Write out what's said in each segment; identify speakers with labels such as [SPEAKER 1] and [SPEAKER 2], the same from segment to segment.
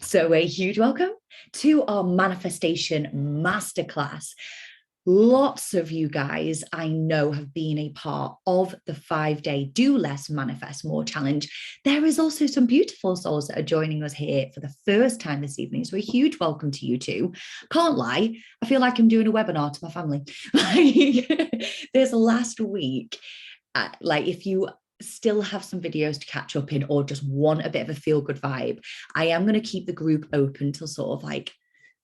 [SPEAKER 1] So a huge welcome to our Manifestation Masterclass. Lots of you guys I know have been a part of the 5-day Do Less, Manifest More challenge. There is also some beautiful souls that are joining us here for the first time this evening. So a huge welcome to you too. Can't lie, I feel like I'm doing a webinar to my family. This last week, if you still have some videos to catch up in or just want a bit of a feel-good vibe, I am going to keep the group open till sort of like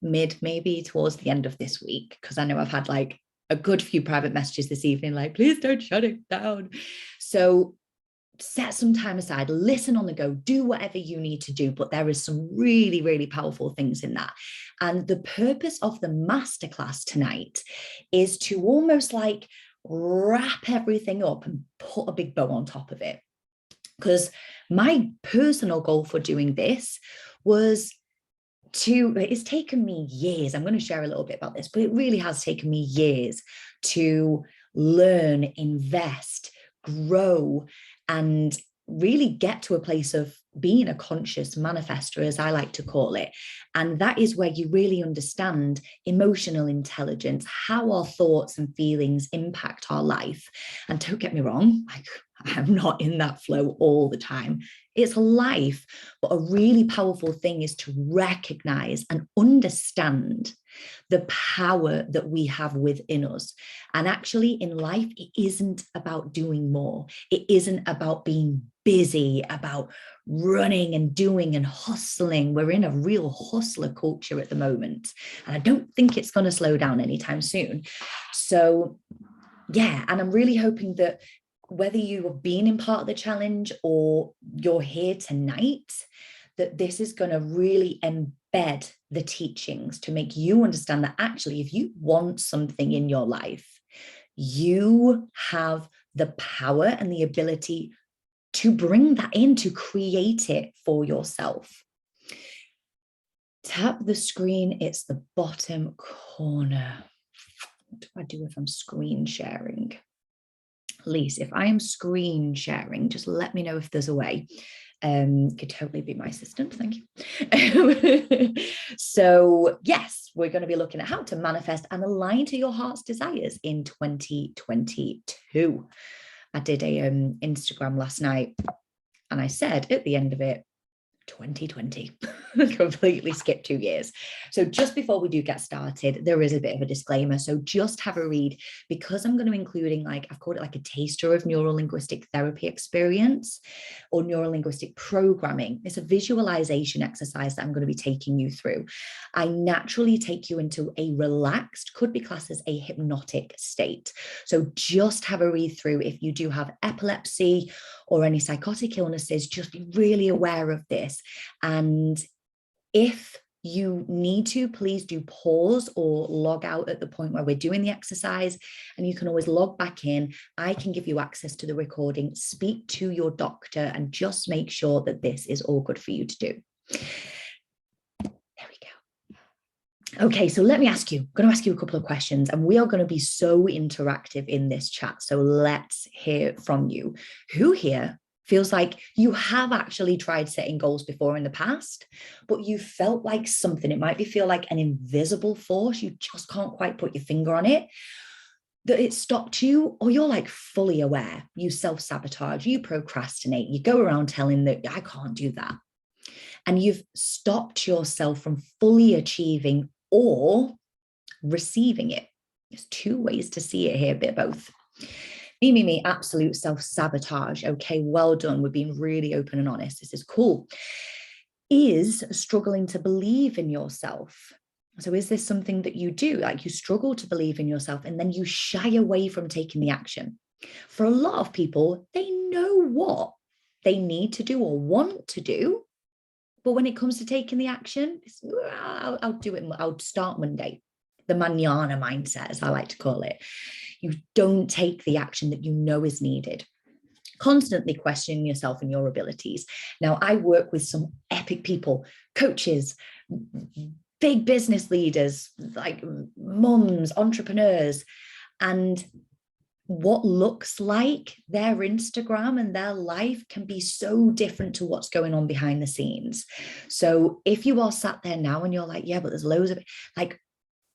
[SPEAKER 1] mid, maybe towards the end of this week, because I know I've had like a good few private messages this evening like, please don't shut it down. So set some time aside, listen on the go, do whatever you need to do, but there is some really, really powerful things in that. And the purpose of the masterclass tonight is to almost like wrap everything up and put a big bow on top of it. Because my personal goal for doing this was it's taken me years. I'm going to share a little bit about this, but it really has taken me years to learn, invest, grow, and really get to a place of being a conscious manifester, as I like to call it. And that is where you really understand emotional intelligence, how our thoughts and feelings impact our life. And don't get me wrong, I'm not in that flow all the time. It's life, but a really powerful thing is to recognize and understand the power that we have within us. And actually in life, it isn't about doing more. It isn't about being busy, about running and doing and hustling. We're in a real hustler culture at the moment. And I don't think it's going to slow down anytime soon. So yeah, and I'm really hoping that whether you have been in part of the challenge or you're here tonight, that this is going to really embed the teachings to make you understand that actually, if you want something in your life, you have the power and the ability to bring that in, to create it for yourself. Tap the screen, it's the bottom corner. What do I do if I'm screen sharing? Lise, if I am screen sharing, just let me know if there's a way. Could totally be my assistant, thank you. So yes, we're going to be looking at how to manifest and align to your heart's desires in 2022. I did a Instagram last night and I said at the end of it, 2020. Completely skipped 2 years. So just before we do get started, there is a bit of a disclaimer. So just have a read, because I'm going to be including, like, I've called it like a taster of neuro-linguistic therapy experience or neuro-linguistic programming. It's a visualization exercise that I'm going to be taking you through. I naturally take you into a relaxed, could be classed as a hypnotic state. So just have a read through. If you do have epilepsy or any psychotic illnesses, just be really aware of this. And if you need to, please do pause or log out at the point where we're doing the exercise, and you can always log back in. I can give you access to the recording. Speak to your doctor and just make sure that this is all good for you to do. There we go. Okay, so let me ask you, I'm going to ask you a couple of questions, and we are going to be so interactive in this chat. So let's hear from you. Who here feels like you have actually tried setting goals before in the past, but you felt like something, it might be feel like an invisible force, you just can't quite put your finger on it, that it stopped you, or you're like fully aware, you self-sabotage, you procrastinate, you go around telling that I can't do that, and you've stopped yourself from fully achieving or receiving it. There's 2 ways to see it here, a bit of both. Me, absolute self-sabotage. Okay, well done. We're being really open and honest. This is cool. Is struggling to believe in yourself. So is this something that you do? Like, you struggle to believe in yourself and then you shy away from taking the action. For a lot of people, they know what they need to do or want to do, but when it comes to taking the action, I'll do it. I'll start Monday. The mañana mindset, as I like to call it. You don't take the action that you know is needed. Constantly questioning yourself and your abilities. Now, I work with some epic people, coaches, big business leaders, like mums, entrepreneurs, and what looks like their Instagram and their life can be so different to what's going on behind the scenes. So if you are sat there now and you're like, yeah, but there's loads of it, like,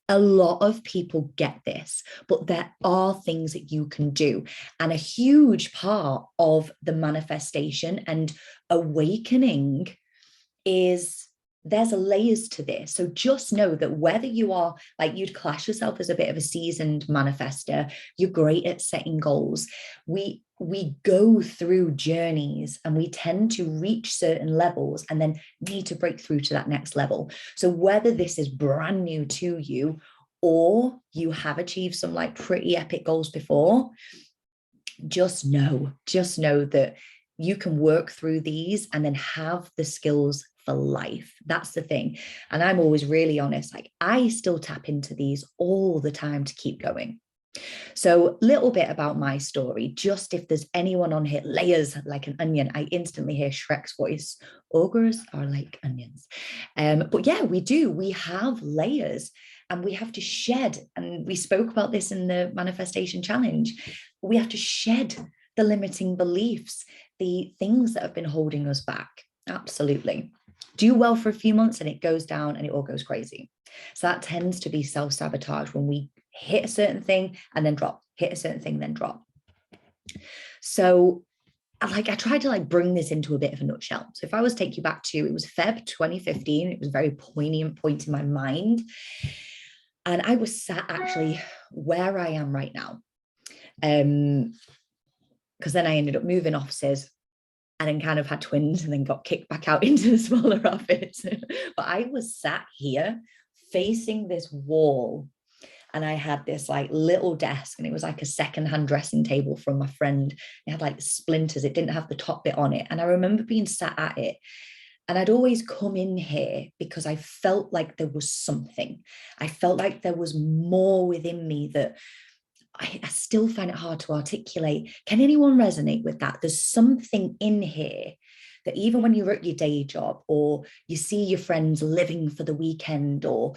[SPEAKER 1] a lot of people get this, but there are things that you can do. And a huge part of the manifestation and awakening is there's layers to this. So just know that whether you are, like, you'd class yourself as a bit of a seasoned manifester, you're great at setting goals. We go through journeys and we tend to reach certain levels and then need to break through to that next level. So whether this is brand new to you or you have achieved some like pretty epic goals before, just know that you can work through these and then have the skills for life. That's the thing. And I'm always really honest, like, I still tap into these all the time to keep going. So little bit about my story, just if there's anyone on here, layers like an onion, I instantly hear Shrek's voice. Ogres are like onions. But yeah, we have layers and we have to shed. And we spoke about this in the manifestation challenge. We have to shed the limiting beliefs, the things that have been holding us back. Absolutely. Do well for a few months and it goes down and it all goes crazy. So that tends to be self-sabotage when we hit a certain thing and then drop, hit a certain thing, then drop. So I tried to like bring this into a bit of a nutshell. So if I was to take you back to, it was Feb 2015, it was a very poignant point in my mind. And I was sat actually where I am right now. Because then I ended up moving offices and then kind of had twins and then got kicked back out into the smaller office. But I was sat here facing this wall and I had this like little desk and it was like a secondhand dressing table from my friend. It had like splinters. It didn't have the top bit on it. And I remember being sat at it. And I'd always come in here because I felt like there was something. I felt like there was more within me that I still find it hard to articulate. Can anyone resonate with that? There's something in here that even when you're at your day job or you see your friends living for the weekend or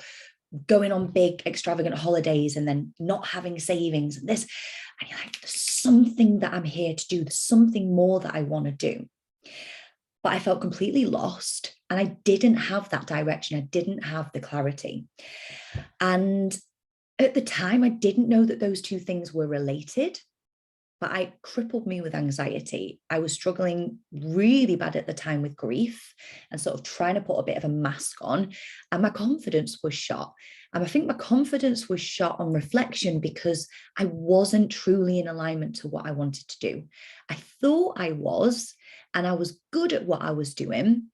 [SPEAKER 1] going on big extravagant holidays and then not having savings and this, and you're like, there's something that I'm here to do. There's something more that I want to do. But I felt completely lost and I didn't have that direction. I didn't have the clarity. And at the time, I didn't know that those two things were related, but it crippled me with anxiety. I was struggling really bad at the time with grief and sort of trying to put a bit of a mask on, and my confidence was shot. And I think my confidence was shot on reflection because I wasn't truly in alignment to what I wanted to do. I thought I was, and I was good at what I was doing.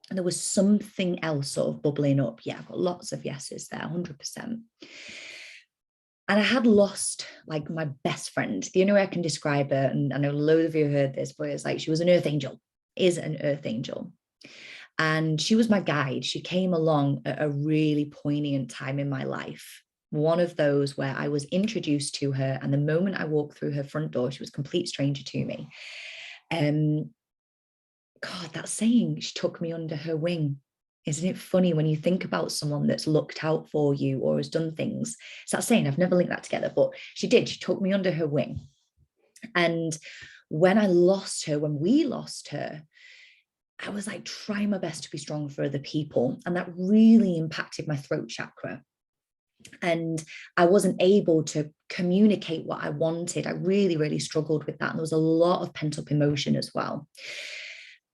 [SPEAKER 1] And there was something else sort of bubbling up. Yeah, I've got lots of yeses there, 100%. And I had lost like my best friend. The only way I can describe her, and I know loads of you heard this, but it's like she was an earth angel, is an earth angel. And she was my guide. She came along at a really poignant time in my life. One of those where I was introduced to her. And the moment I walked through her front door, she was a complete stranger to me. God, that saying, she took me under her wing. Isn't it funny when you think about someone that's looked out for you or has done things? It's that saying, I've never linked that together, but she did. She took me under her wing. And when I lost her, when we lost her, I was like trying my best to be strong for other people. And that really impacted my throat chakra. And I wasn't able to communicate what I wanted. I really, really struggled with that. And there was a lot of pent up emotion as well.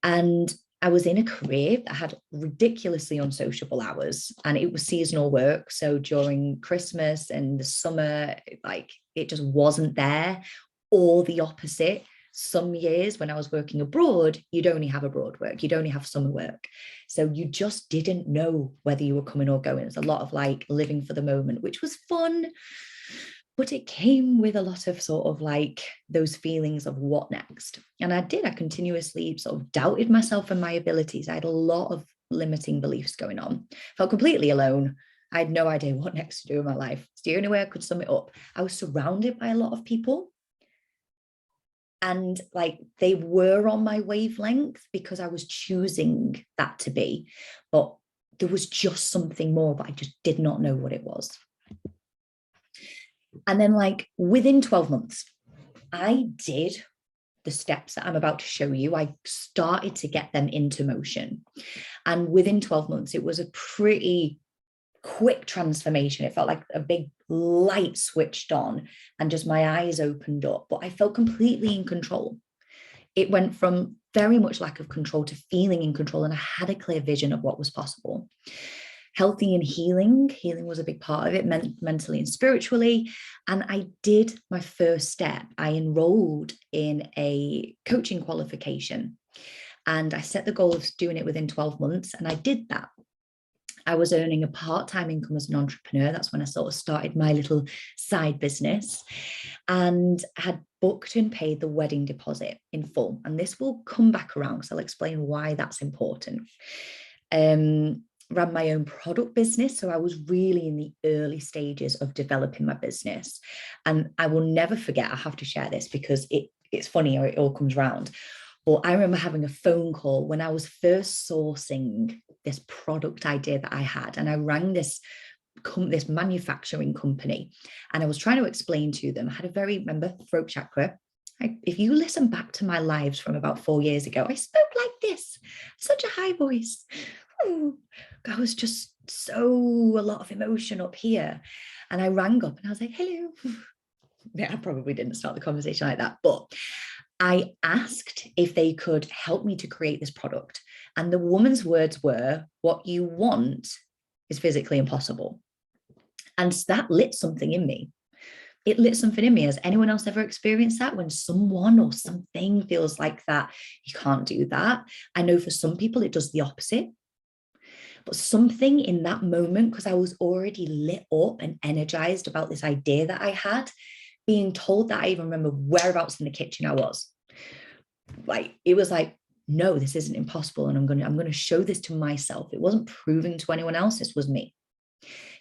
[SPEAKER 1] And I was in a career that had ridiculously unsociable hours and it was seasonal work. So during Christmas and the summer, like it just wasn't there, or the opposite. Some years when I was working abroad, you'd only have abroad work, you'd only have summer work. So you just didn't know whether you were coming or going. It's a lot of like living for the moment, which was fun. But it came with a lot of sort of like those feelings of what next. And I continuously sort of doubted myself and my abilities. I had a lot of limiting beliefs going on. Felt completely alone. I had no idea what next to do in my life. It's the only way I could sum it up. I was surrounded by a lot of people. And like they were on my wavelength because I was choosing that to be. But there was just something more, but I just did not know what it was. And then like within 12 months, I did the steps that I'm about to show you. I started to get them into motion. And within 12 months, it was a pretty quick transformation. It felt like a big light switched on and just my eyes opened up, but I felt completely in control. It went from very much lack of control to feeling in control, and I had a clear vision of what was possible. Healthy and healing was a big part of it, mentally and spiritually. And I did my first step. I enrolled in a coaching qualification, and I set the goal of doing it within 12 months, and I did that. I was earning a part-time income as an entrepreneur. That's when I sort of started my little side business, and had booked and paid the wedding deposit in full. And this will come back around, so I'll explain why that's important. Ran my own product business. So I was really in the early stages of developing my business. And I will never forget, I have to share this because it's funny how it all comes around. But I remember having a phone call when I was first sourcing this product idea that I had. And I rang this manufacturing company, and I was trying to explain to them. I had a very, remember, throat chakra. If you listen back to my lives from about 4 years ago, I spoke like this, such a high voice. Ooh, I was just a lot of emotion up here. And I rang up and I was like, hello. Yeah, I probably didn't start the conversation like that, but I asked if they could help me to create this product. And the woman's words were, what you want is physically impossible. And that lit something in me. It lit something in me. Has anyone else ever experienced that? When someone or something feels like that, you can't do that. I know for some people it does the opposite. But something in that moment, because I was already lit up and energized about this idea that I had, being told that, I even remember whereabouts in the kitchen I was. Like, it was like, no, this isn't impossible. And I'm going to show this to myself. It wasn't proving to anyone else. This was me.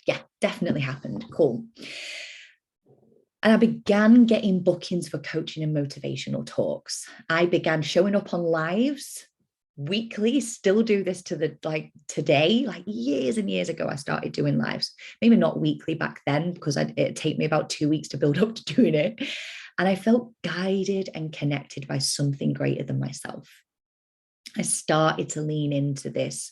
[SPEAKER 1] Yeah, definitely happened. Cool. And I began getting bookings for coaching and motivational talks. I began showing up on lives weekly, still do this to the today. Like years and years ago, I started doing lives, maybe not weekly back then, because it'd take me about 2 weeks to build up to doing it. And I felt guided and connected by something greater than myself. I started to lean into this.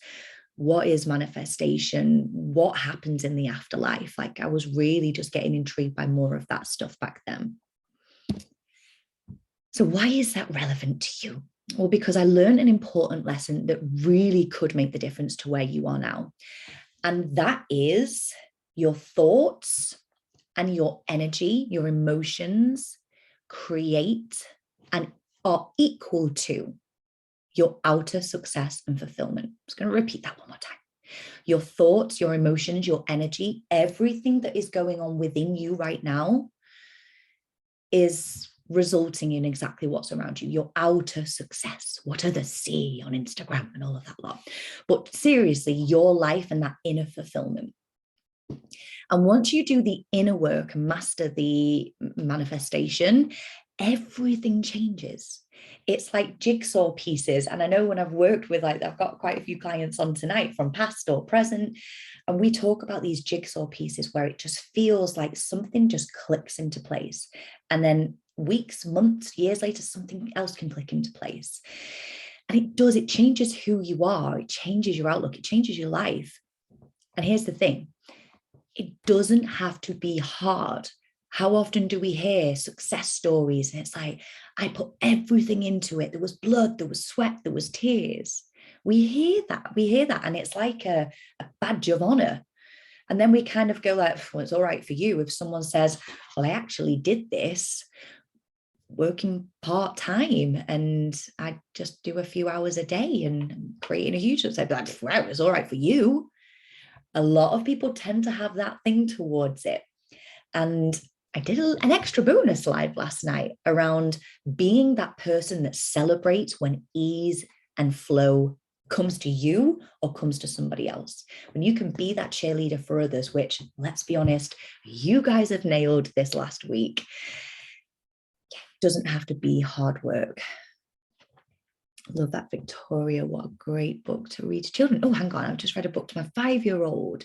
[SPEAKER 1] What is manifestation? What happens in the afterlife? Like, I was really just getting intrigued by more of that stuff back then. So why is that relevant to you? Well, because I learned an important lesson that really could make the difference to where you are now. And that is your thoughts and your energy, your emotions create and are equal to your outer success and fulfillment. I'm just going to repeat that one more time. Your thoughts, your emotions, your energy, everything that is going on within you right now is resulting in exactly what's around you, your outer success. What others see on Instagram and all of that lot. But seriously, your life and that inner fulfillment. And once you do the inner work and master the manifestation, everything changes. It's like jigsaw pieces. And I know when I've worked with, I've got quite a few clients on tonight from past or present, and we talk about these jigsaw pieces where it just feels like something just clicks into place. And then weeks, months, years later, something else can click into place. And it changes who you are. It changes your outlook. It changes your life. And here's the thing. It doesn't have to be hard. How often do we hear success stories? And it's like, I put everything into it. There was blood, there was sweat, there was tears. We hear that. And it's like a badge of honor. And then we kind of go like, well, it's all right for you. If someone says, well, I actually did this working part-time and I just do a few hours a day and creating a huge success, like, wow, it's all right for you. A lot of people tend to have that thing towards it. And I did an extra bonus live last night around being that person that celebrates when ease and flow comes to you or comes to somebody else. When you can be that cheerleader for others, which, let's be honest, you guys have nailed this last week. It doesn't have to be hard work. Love that, Victoria. What a great book to read to children. Oh, hang on. I've just read a book to my 5-year-old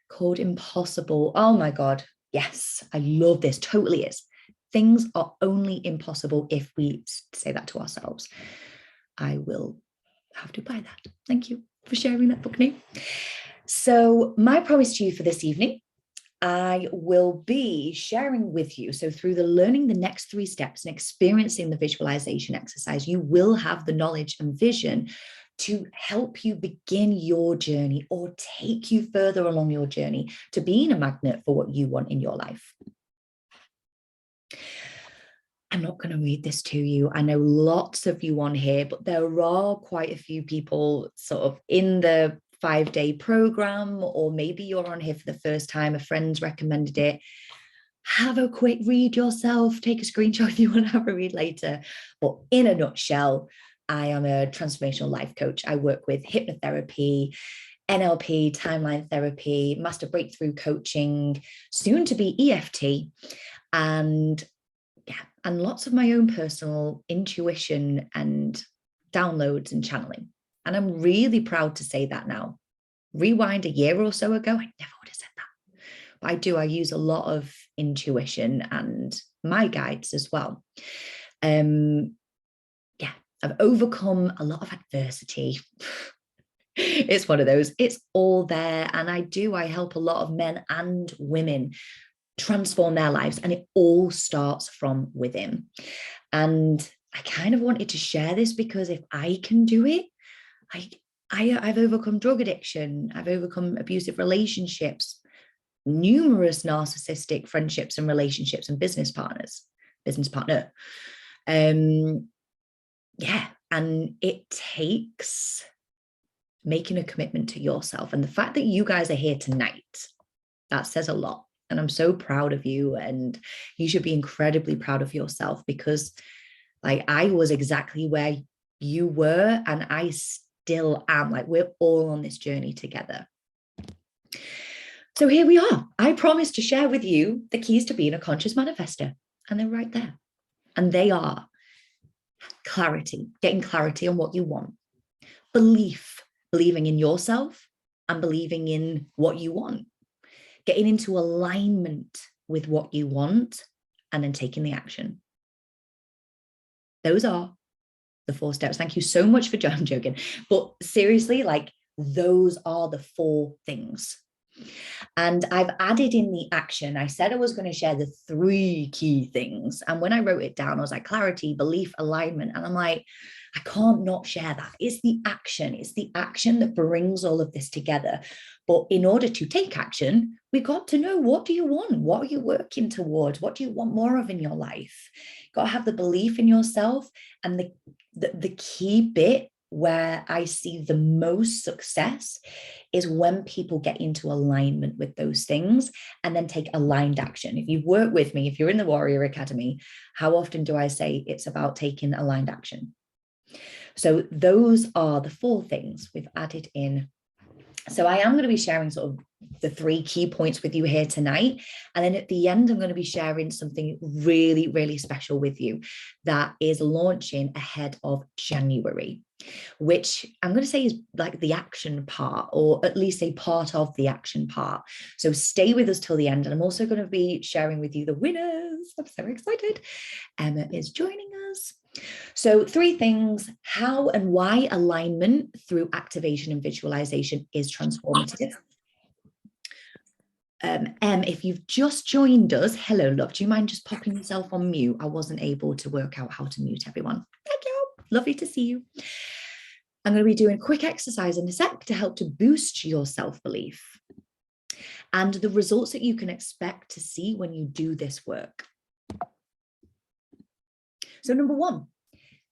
[SPEAKER 1] called Impossible. Oh my God. Yes, I love this. Totally is. things are only impossible if we say that to ourselves. I will have to buy that. Thank you for sharing that book name. So my promise to you for this evening, I will be sharing with you. So through the learning the next 3 steps and experiencing the visualization exercise, you will have the knowledge and vision to help you begin your journey or take you further along your journey to being a magnet for what you want in your life. I'm not going to read this to you. I know lots of you on here, but there are quite a few people sort of in the 5-day program, or maybe you're on here for the first time, a friend's recommended it. Have a quick read yourself, take a screenshot if you want to have a read later. But in a nutshell, I am a transformational life coach. I work with hypnotherapy, NLP, timeline therapy, master breakthrough coaching, soon to be EFT, and lots of my own personal intuition and downloads and channeling. And I'm really proud to say that now. Rewind a year or so ago, I never would have said that. But I do. I use a lot of intuition and my guides as well. I've overcome a lot of adversity. It's one of those, it's all there. And I help a lot of men and women transform their lives, and it all starts from within. And I kind of wanted to share this because if I can do it, I've overcome drug addiction, I've overcome abusive relationships, numerous narcissistic friendships and relationships, and business partner. And it takes making a commitment to yourself. And the fact that you guys are here tonight, that says a lot. And I'm so proud of you, and you should be incredibly proud of yourself, because like I was exactly where you were, and I still am. Like, we're all on this journey together. So here we are. I promised to share with you the keys to being a conscious manifestor, and they're right there. And they are clarity, getting clarity on what you want, believing in yourself and believing in what you want, getting into alignment with what you want, and then taking the action. Those are the 4 steps. Thank you so much for I'm joking. But seriously, like, those are the 4 things. And I've added in the action. I said I was going to share the 3 key things. And when I wrote it down, I was like, clarity, belief, alignment. And I'm like, I can't not share that. It's the action. It's the action that brings all of this together. But in order to take action, we got to know, what do you want? What are you working towards? What do you want more of in your life? You've got to have the belief in yourself. And the key bit where I see the most success is when people get into alignment with those things and then take aligned action. If you've worked with me, if you're in the Warrior Academy, how often do I say it's about taking aligned action? So those are the 4 things we've added in. So I am going to be sharing sort of the 3 key points with you here tonight. And then at the end, I'm going to be sharing something really, really special with you that is launching ahead of January, which I'm going to say is like the action part, or at least a part of the action part. So stay with us till the end. And I'm also going to be sharing with you the winners. I'm so excited. Emma is joining us. So 3 things: how and why alignment through activation and visualization is transformative. If you've just joined us, hello, love. Do you mind just popping yourself on mute? I wasn't able to work out how to mute everyone. Thank you. Lovely to see you. I'm going to be doing a quick exercise in a sec to help to boost your self-belief and the results that you can expect to see when you do this work. So number 1,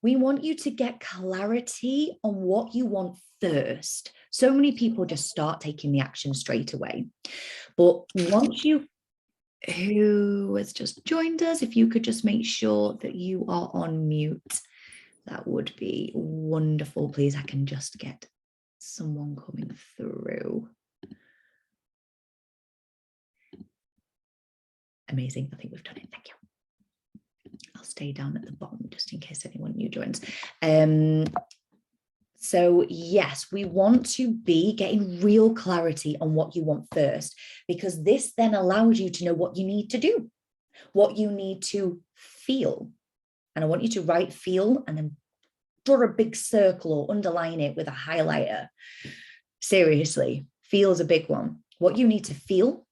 [SPEAKER 1] we want you to get clarity on what you want first. So many people just start taking the action straight away. But once who has just joined us, if you could just make sure that you are on mute, that would be wonderful. Please, I can just get someone coming through. Amazing. I think we've done it. Thank you. I'll stay down at the bottom just in case anyone new joins. So yes, we want to be getting real clarity on what you want first, because this then allows you to know what you need to do, what you need to feel. And I want you to write feel and then draw a big circle or underline it with a highlighter. Seriously, feel is a big one. What you need to feel.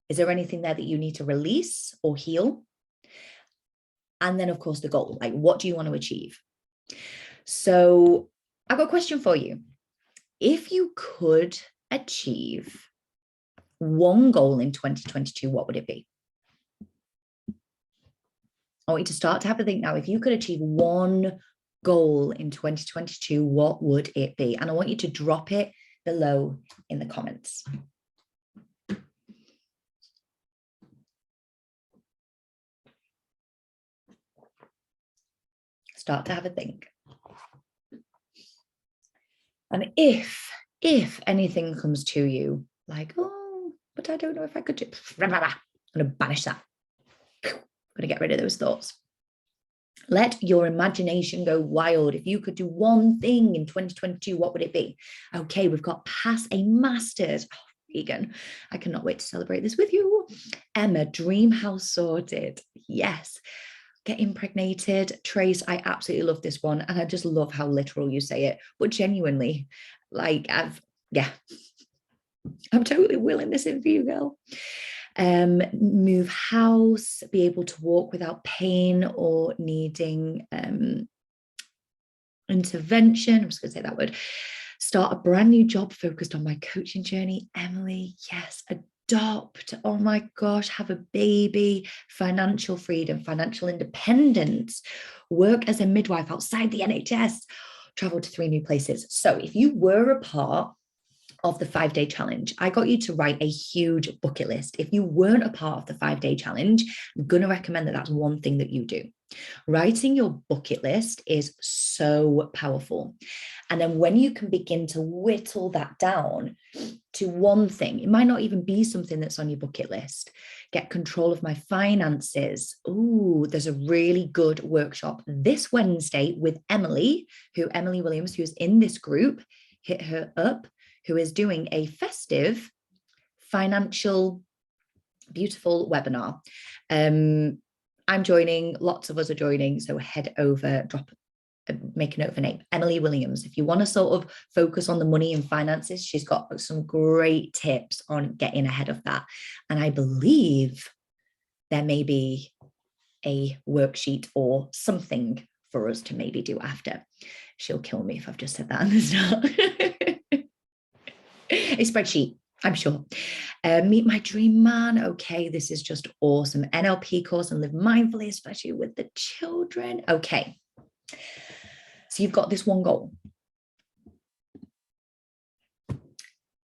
[SPEAKER 1] Is there anything there that you need to release or heal? And then, of course, the goal, like what do you want to achieve? So I've got a question for you. If you could achieve one goal in 2022, what would it be? I want you to start to have a think now. If you could achieve one goal in 2022, what would it be? And I want you to drop it below in the comments. Start to have a think. And if anything comes to you like, oh, but I don't know if I could do, I'm going to banish that. I'm going to get rid of those thoughts. Let your imagination go wild. If you could do one thing in 2022, what would it be? Okay, we've got past a master's. Oh, Regan, I cannot wait to celebrate this with you. Emma, dream house sorted. Yes. Get impregnated. Trace, I absolutely love this one. And I just love how literal you say it. But genuinely, like, I'm totally willing this in for you, girl. Move house, be able to walk without pain or needing intervention. I'm just going to say that word. Start a brand new job focused on my coaching journey. Emily, yes. Adopt, oh my gosh, have a baby, financial freedom, financial independence, work as a midwife outside the NHS, travel to 3 new places. So if you were a part of the 5-day challenge, I got you to write a huge bucket list. If you weren't a part of the 5-day challenge, I'm going to recommend that that's one thing that you do. Writing your bucket list is so powerful. And then when you can begin to whittle that down to one thing, it might not even be something that's on your bucket list. Get control of my finances. Ooh, there's a really good workshop this Wednesday with Emily Williams, who's in this group. Hit her up, who is doing a festive financial, beautiful webinar. I'm joining, lots of us are joining, so head over, make a note of her name, Emily Williams. If you want to sort of focus on the money and finances, she's got some great tips on getting ahead of that. And I believe there may be a worksheet or something for us to maybe do after. She'll kill me if I've just said that in the start. A spreadsheet, I'm sure. Meet my dream man. Okay, this is just awesome. NLP course and live mindfully, especially with the children. Okay. So you've got this one goal.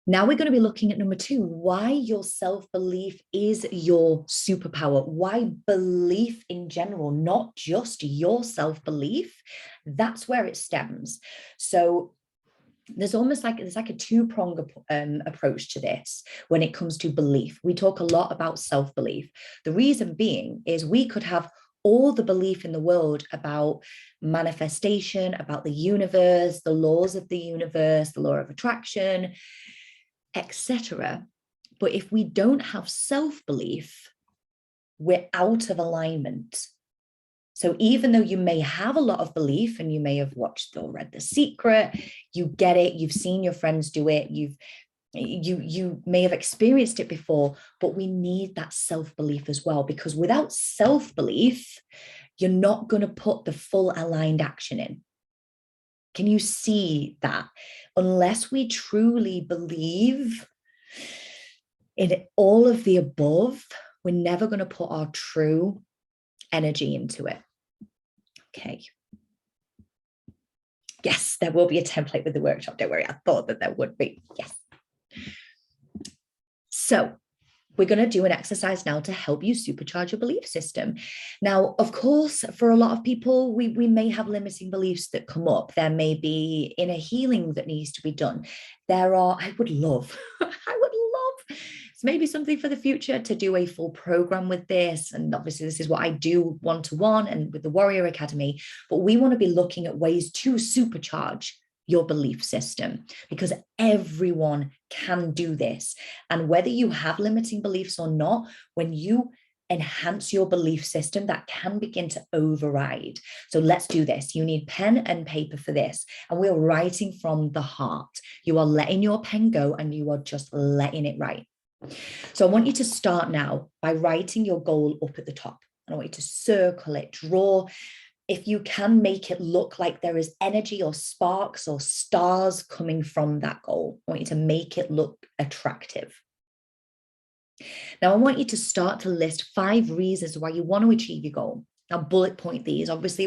[SPEAKER 1] Now we're going to be looking at number 2, why your self-belief is your superpower. Why belief in general, not just your self-belief. That's where it stems. So there's almost like, there's like a 2-pronged approach to this when it comes to belief. We talk a lot about self-belief. The reason being is we could have all the belief in the world about manifestation, about the universe, the laws of the universe, the law of attraction, etc. But if we don't have self-belief, we're out of alignment. So even though you may have a lot of belief and you may have watched or read The Secret, you get it, you've seen your friends do it, you may have experienced it before, but we need that self-belief as well, because without self-belief, you're not going to put the full aligned action in. Can you see that? Unless we truly believe in all of the above, we're never going to put our true energy into it. Okay. Yes, there will be a template with the workshop. Don't worry, I thought that there would be. Yes. So we're going to do an exercise now to help you supercharge your belief system. Now, of course, for a lot of people, we may have limiting beliefs that come up. There may be inner healing that needs to be done. I would love, it's maybe something for the future to do a full program with this. And obviously this is what I do one-to-one and with the Warrior Academy, but we want to be looking at ways to supercharge your belief system, because everyone can do this. And whether you have limiting beliefs or not, when you enhance your belief system that can begin to override. So let's do this. You need pen and paper for this. And we're writing from the heart. You are letting your pen go and you are just letting it write. So I want you to start now by writing your goal up at the top. I want you to circle it, draw. If you can, make it look like there is energy or sparks or stars coming from that goal. I want you to make it look attractive. Now, I want you to start to list 5 reasons why you want to achieve your goal. Now, bullet point these. Obviously,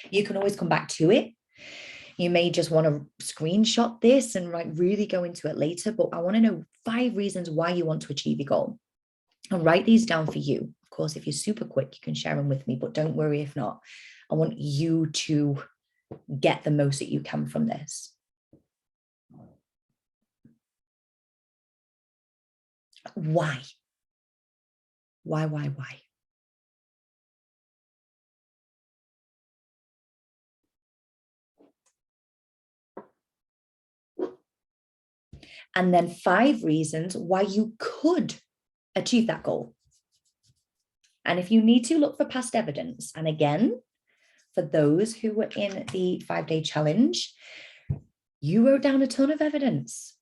[SPEAKER 1] you can always come back to it. You may just want to screenshot this and really go into it later, but I want to know 5 reasons why you want to achieve your goal. And write these down for you. Of course, if you're super quick, you can share them with me, but don't worry if not. I want you to get the most that you can from this. Why? Why? And then 5 reasons why you could achieve that goal. And if you need to, look for past evidence. And again, for those who were in the 5-day challenge, you wrote down a ton of evidence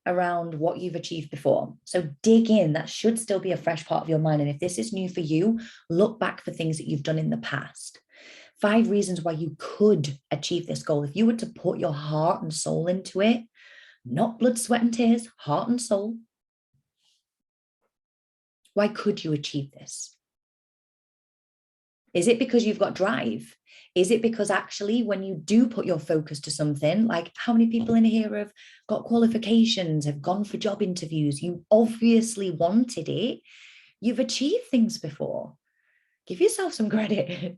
[SPEAKER 1] around what you've achieved before. So dig in. That should still be a fresh part of your mind. And if this is new for you, look back for things that you've done in the past. 5 reasons why you could achieve this goal. If you were to put your heart and soul into it, not blood, sweat, and tears, heart and soul, why could you achieve this? Is it because you've got drive? Is it because actually when you do put your focus to something, like how many people in here have got qualifications, have gone for job interviews? You obviously wanted it. You've achieved things before. Give yourself some credit.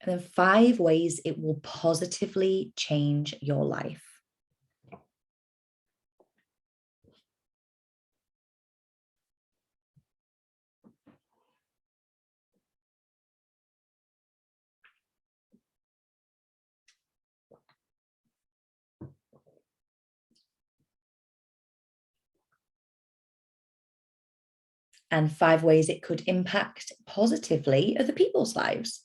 [SPEAKER 1] And then 5 ways it will positively change your life. And 5 ways it could impact positively other people's lives.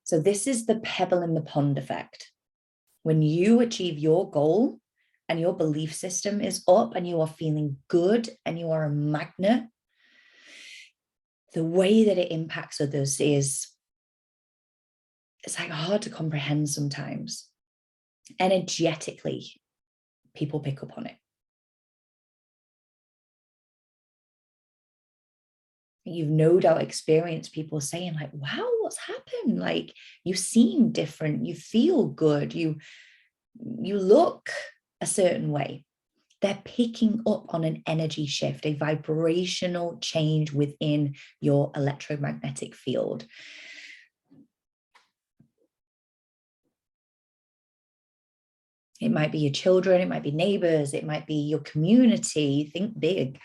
[SPEAKER 1] So this is the pebble in the pond effect. When you achieve your goal and your belief system is up and you are feeling good and you are a magnet, the way that it impacts others it's like hard to comprehend sometimes. Energetically, people pick up on it. You've no doubt experienced people saying like, wow, what's happened? Like, you seem different, you feel good, you look a certain way. They're picking up on an energy shift, a vibrational change within your electromagnetic field. It might be your children, it might be neighbors, it might be your community. Think big.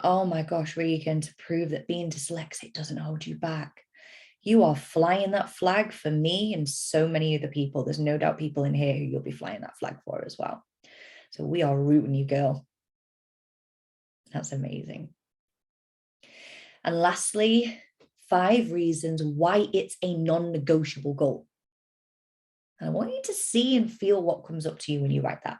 [SPEAKER 1] Oh my gosh, Regan, to prove that being dyslexic doesn't hold you back. You are flying that flag for me and so many other people. There's no doubt people in here who you'll be flying that flag for as well. So we are rooting you, girl. That's amazing. And lastly, 5 reasons why it's a non-negotiable goal. And I want you to see and feel what comes up to you when you write that.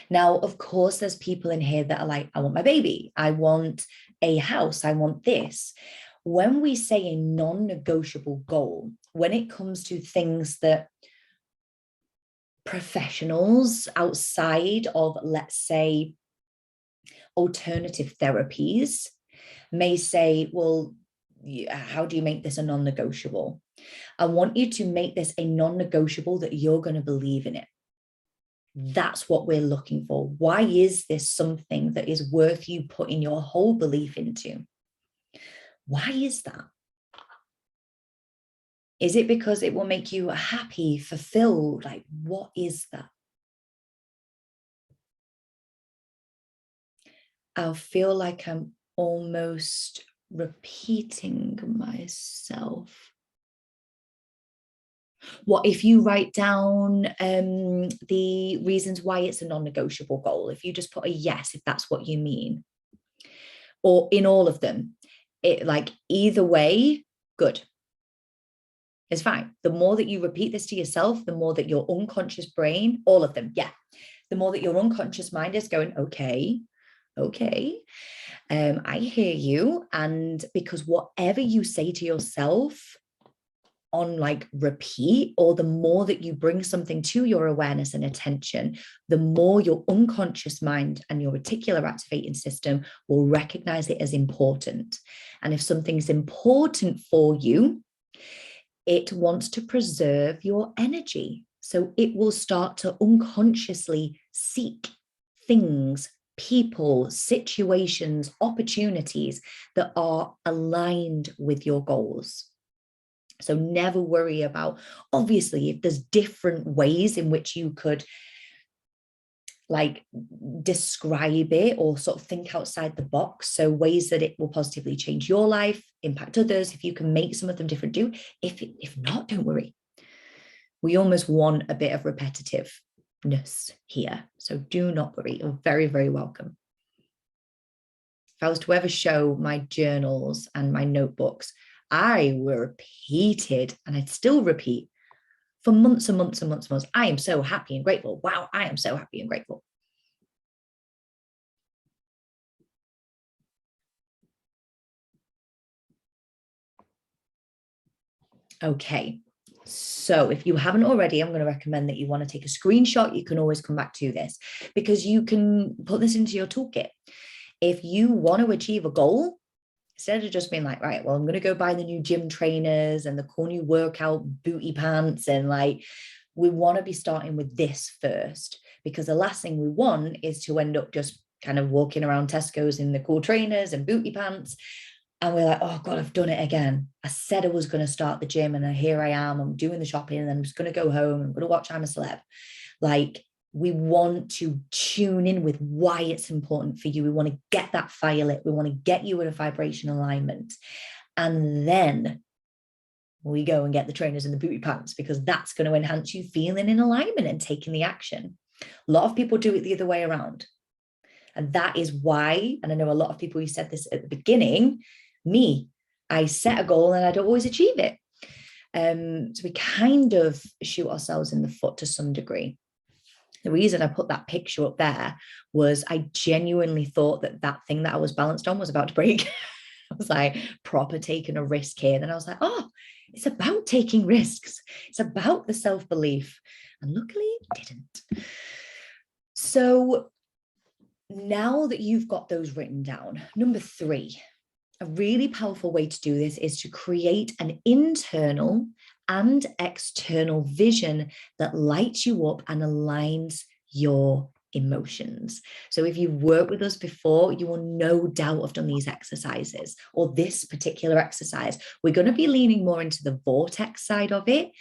[SPEAKER 1] Now, of course, there's people in here that are like, I want my baby, I want a house, I want this. When we say a non-negotiable goal, when it comes to things that professionals outside of, let's say, alternative therapies may say, well, how do you make this a non-negotiable? I want you to make this a non-negotiable that you're going to believe in it. That's what we're looking for. Why is this something that is worth you putting your whole belief into? Why is that? Is it because it will make you happy, fulfilled? Like, what is that? I'll feel like I'm almost repeating myself. What if you write down the reasons why it's a non-negotiable goal? If you just put a yes, if that's what you mean, or in all of them, it like either way, good. It's fine. The more that you repeat this to yourself, the more that your unconscious brain, all of them, yeah, the more that your unconscious mind is going, okay, I hear you. And because whatever you say to yourself on like repeat, or the more that you bring something to your awareness and attention, the more your unconscious mind and your reticular activating system will recognize it as important. And if something's important for you, it wants to preserve your energy. So it will start to unconsciously seek things, people, situations, opportunities that are aligned with your goals. So never worry about, obviously, if there's different ways in which you could like describe it or sort of think outside the box. So ways that it will positively change your life, impact others. If you can make some of them different, do. If not, don't worry. We almost want a bit of repetitiveness here. So do not worry. You're very, very welcome. If I was to ever show my journals and my notebooks, I will repeat it, and I'd still repeat for months and months and months and months. I am so happy and grateful. Wow, I am so happy and grateful. Okay, so if you haven't already, I'm going to recommend that you want to take a screenshot. You can always come back to this because you can put this into your toolkit. If you want to achieve a goal, instead of just being like, right, well, I'm going to go buy the new gym trainers and the cool new workout booty pants, and like, we want to be starting with this first, because the last thing we want is to end up just kind of walking around Tesco's in the cool trainers and booty pants. And we're like, oh God, I've done it again. I said I was going to start the gym, and here I am. I'm doing the shopping, and then I'm just going to go home. I'm going to watch I'm a Celeb. Like, we want to tune in with why it's important for you. We want to get that fire lit. We want to get you in a vibration alignment. And then we go and get the trainers and the booty pants, because that's going to enhance you feeling in alignment and taking the action. A lot of people do it the other way around. And that is why, and I know a lot of people who said this at the beginning, I set a goal and I don't always achieve it. So we kind of shoot ourselves in the foot to some degree. The reason I put that picture up there was I genuinely thought that thing that I was balanced on was about to break. I was like, proper taking a risk here. Then I was like, oh, it's about taking risks. It's about the self-belief. And luckily it didn't. So now that you've got those written down, number 3, a really powerful way to do this is to create an internal and external vision that lights you up and aligns your emotions. So if you've worked with us before, you will no doubt have done these exercises, or this particular exercise. We're going to be leaning more into the Vortex side of it.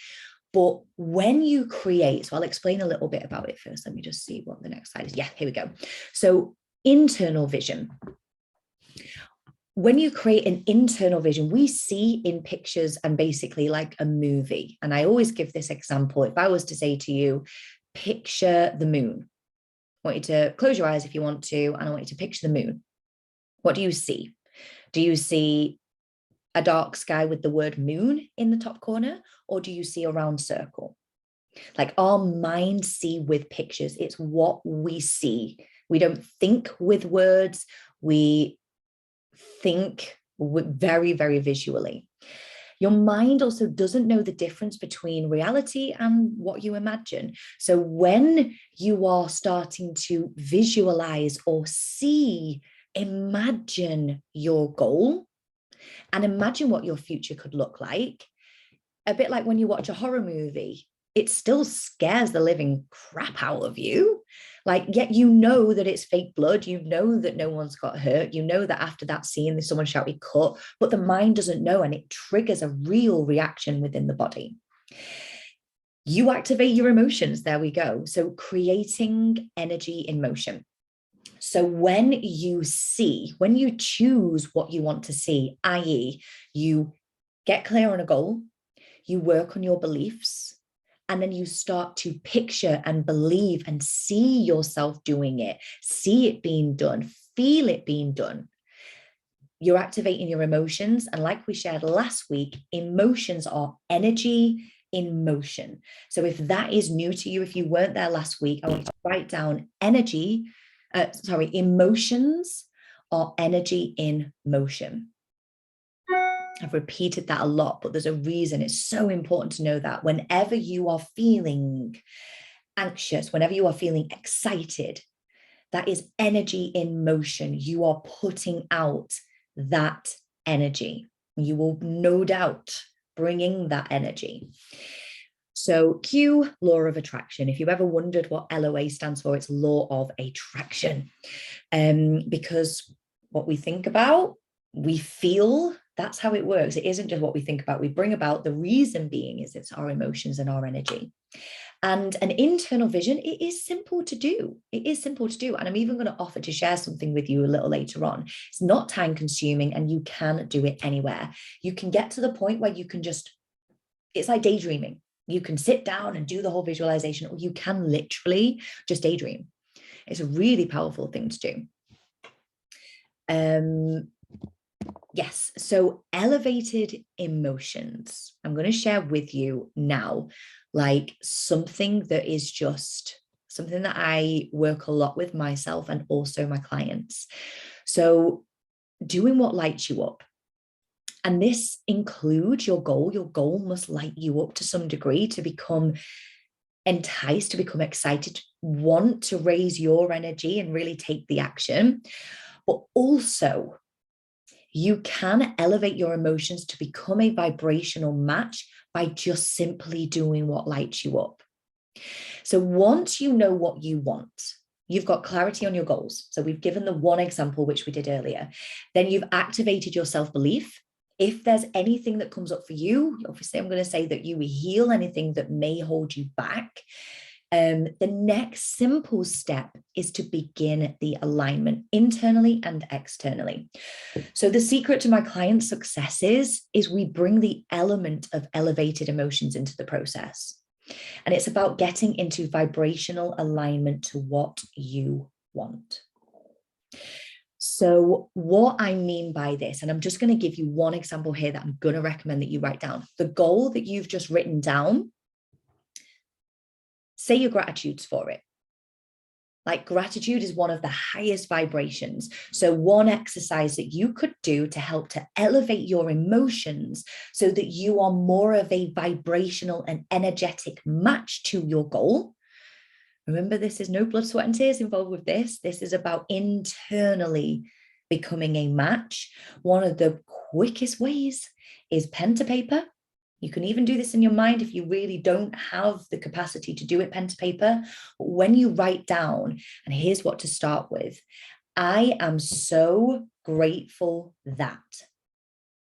[SPEAKER 1] But when you create, so I'll explain a little bit about it first. Let me just see what the next slide is. Yeah, here we go. So internal vision. When you create an internal vision, we see in pictures and basically like a movie. And I always give this example. If I was to say to you, picture the moon. I want you to close your eyes if you want to, and I want you to picture the moon. What do you see? Do you see a dark sky with the word moon in the top corner, or do you see a round circle? Like, our minds see with pictures. It's what we see. We don't think with words. We think very, very visually. Your mind also doesn't know the difference between reality and what you imagine. So when you are starting to visualize or see, imagine your goal and imagine what your future could look like. A bit like when you watch a horror movie, it still scares the living crap out of you. Like, yet you know that it's fake blood. You know that no one's got hurt. You know that after that scene, there's someone shouting cut, but the mind doesn't know, and it triggers a real reaction within the body. You activate your emotions. There we go. So creating energy in motion. So when you choose what you want to see, i.e., you get clear on a goal, you work on your beliefs, And then you start to picture and believe and see yourself doing it, see it being done, feel it being done. You're activating your emotions. And like we shared last week, emotions are energy in motion. So if that is new to you, if you weren't there last week, I want you to write down emotions are energy in motion. I've repeated that a lot, but there's a reason. It's so important to know that whenever you are feeling anxious, whenever you are feeling excited, that is energy in motion. You are putting out that energy. You will no doubt bring in that energy. So Q, law of attraction. If you ever wondered what LOA stands for, it's law of attraction. Because what we think about, we feel, that's how it works. It isn't just what we think about, we bring about. The reason being is it's our emotions and our energy. And an internal vision, it is simple to do. It is simple to do. And I'm even going to offer to share something with you a little later on. It's not time consuming and you can do it anywhere. You can get to the point where you can just, it's like daydreaming. You can sit down and do the whole visualization, or you can literally just daydream. It's a really powerful thing to do. Yes, so elevated emotions. I'm going to share with you now, like something that is just something that I work a lot with myself and also my clients. So doing what lights you up. And this includes your goal. Your goal must light you up to some degree to become enticed, to become excited, to want to raise your energy and really take the action. But also, you can elevate your emotions to become a vibrational match by just simply doing what lights you up. So once you know what you want, you've got clarity on your goals. So we've given the one example, which we did earlier. Then you've activated your self-belief. If there's anything that comes up for you, obviously I'm going to say that you heal anything that may hold you back. The next simple step is to begin the alignment internally and externally. So the secret to my clients' successes is we bring the element of elevated emotions into the process. And it's about getting into vibrational alignment to what you want. So what I mean by this, and I'm just going to give you one example here that I'm going to recommend that you write down. The goal that you've just written down, say your gratitudes for it. Like gratitude is one of the highest vibrations. So one exercise that you could do to help to elevate your emotions so that you are more of a vibrational and energetic match to your goal. Remember, this is no blood, sweat, and tears involved with this. This is about internally becoming a match. One of the quickest ways is pen to paper. You can even do this in your mind if you really don't have the capacity to do it pen to paper. But when you write down, and here's what to start with, I am so grateful that.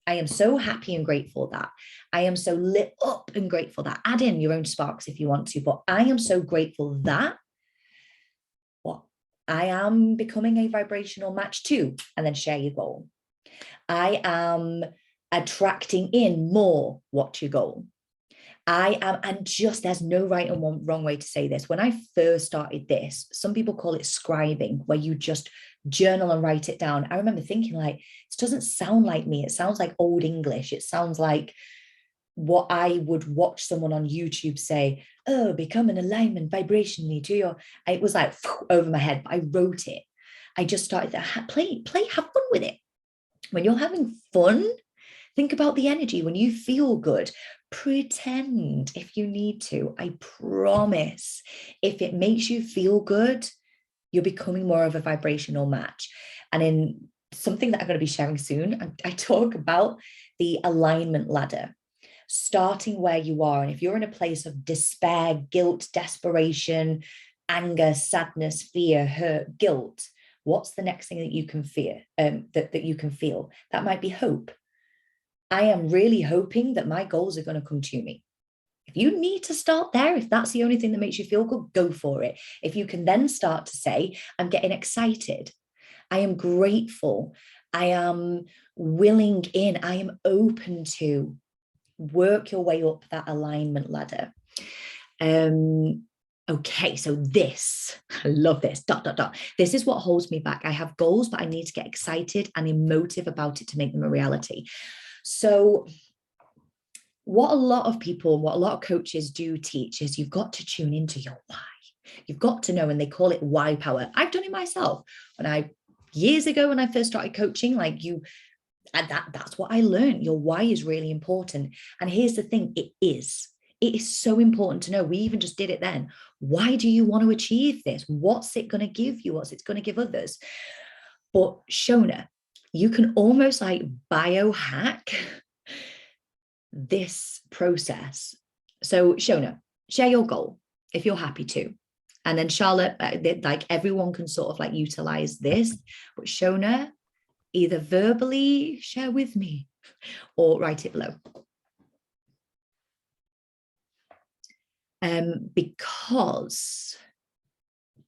[SPEAKER 1] I am so happy and grateful that. I am so lit up and grateful that. Add in your own sparks if you want to, but I am so grateful that what I am becoming a vibrational match to, and then share your goal. I am attracting in more what your goal. I am, and just there's no right and wrong way to say this. When I first started this, some people call it scribing, where you just journal and write it down. I remember thinking, like, this doesn't sound like me. It sounds like old English. It sounds like what I would watch someone on YouTube say, oh, become an alignment vibrationally to your, it was like over my head, but I wrote it. I just started to play, have fun with it. When you're having fun, think about the energy. When you feel good, pretend if you need to. I promise, if it makes you feel good, you're becoming more of a vibrational match. And in something that I'm going to be sharing soon, I talk about the alignment ladder, starting where you are. And if you're in a place of despair, guilt, desperation, anger, sadness, fear, hurt, guilt, what's the next thing that you can fear, that you can feel? That might be hope. I am really hoping that my goals are going to come to me. If you need to start there, if that's the only thing that makes you feel good, go for it. If you can then start to say, I'm getting excited, I am grateful, I am willing in, I am open to, work your way up that alignment ladder. Okay, so this, I love this, ... This is what holds me back. I have goals, but I need to get excited and emotive about it to make them a reality. So what a lot of people, what a lot of coaches do teach is you've got to tune into your why. You've got to know, and they call it why power. I've done it myself. Years ago, when I first started coaching, that's what I learned. Your why is really important. And here's the thing, it is so important to know. We even just did it then. Why do you want to achieve this? What's it going to give you? What's it going to give others? But Shona, you can almost like biohack this process. So Shona, share your goal if you're happy to. And then Charlotte, like everyone can sort of like utilize this. But Shona, either verbally share with me or write it below. Because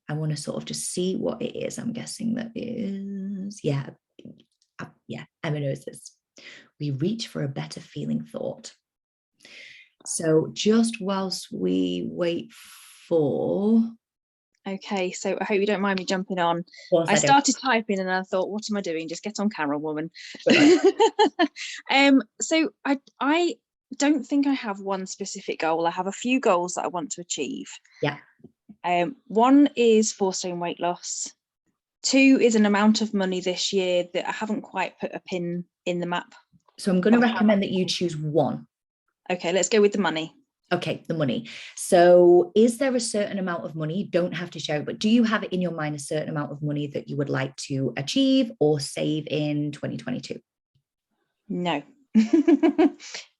[SPEAKER 1] I want to sort of just see what it is. I'm guessing that is, Emma knows this. We reach for a better feeling thought. So just whilst we wait for...
[SPEAKER 2] Okay, so I hope you don't mind me jumping on. I started typing and I thought, what am I doing? Just get on camera, woman. So I don't think I have one specific goal. I have a few goals that I want to achieve.
[SPEAKER 1] Yeah.
[SPEAKER 2] One is 4 stone weight loss. 2 is an amount of money this year that I haven't quite put a pin in the map.
[SPEAKER 1] So I'm going to recommend that you choose one.
[SPEAKER 2] Okay, let's go with the money.
[SPEAKER 1] Okay, the money. So is there a certain amount of money? You don't have to share it, but do you have it in your mind, a certain amount of money that you would like to achieve or save in 2022?
[SPEAKER 2] No.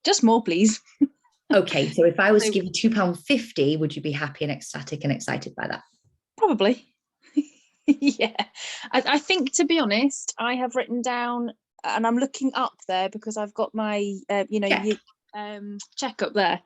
[SPEAKER 2] Just more, please.
[SPEAKER 1] Okay, so if I was to give you £2.50, would you be happy and ecstatic and excited by that?
[SPEAKER 2] Probably. Yeah. I think, to be honest, I have written down, and I'm looking up there because I've got my, check up there.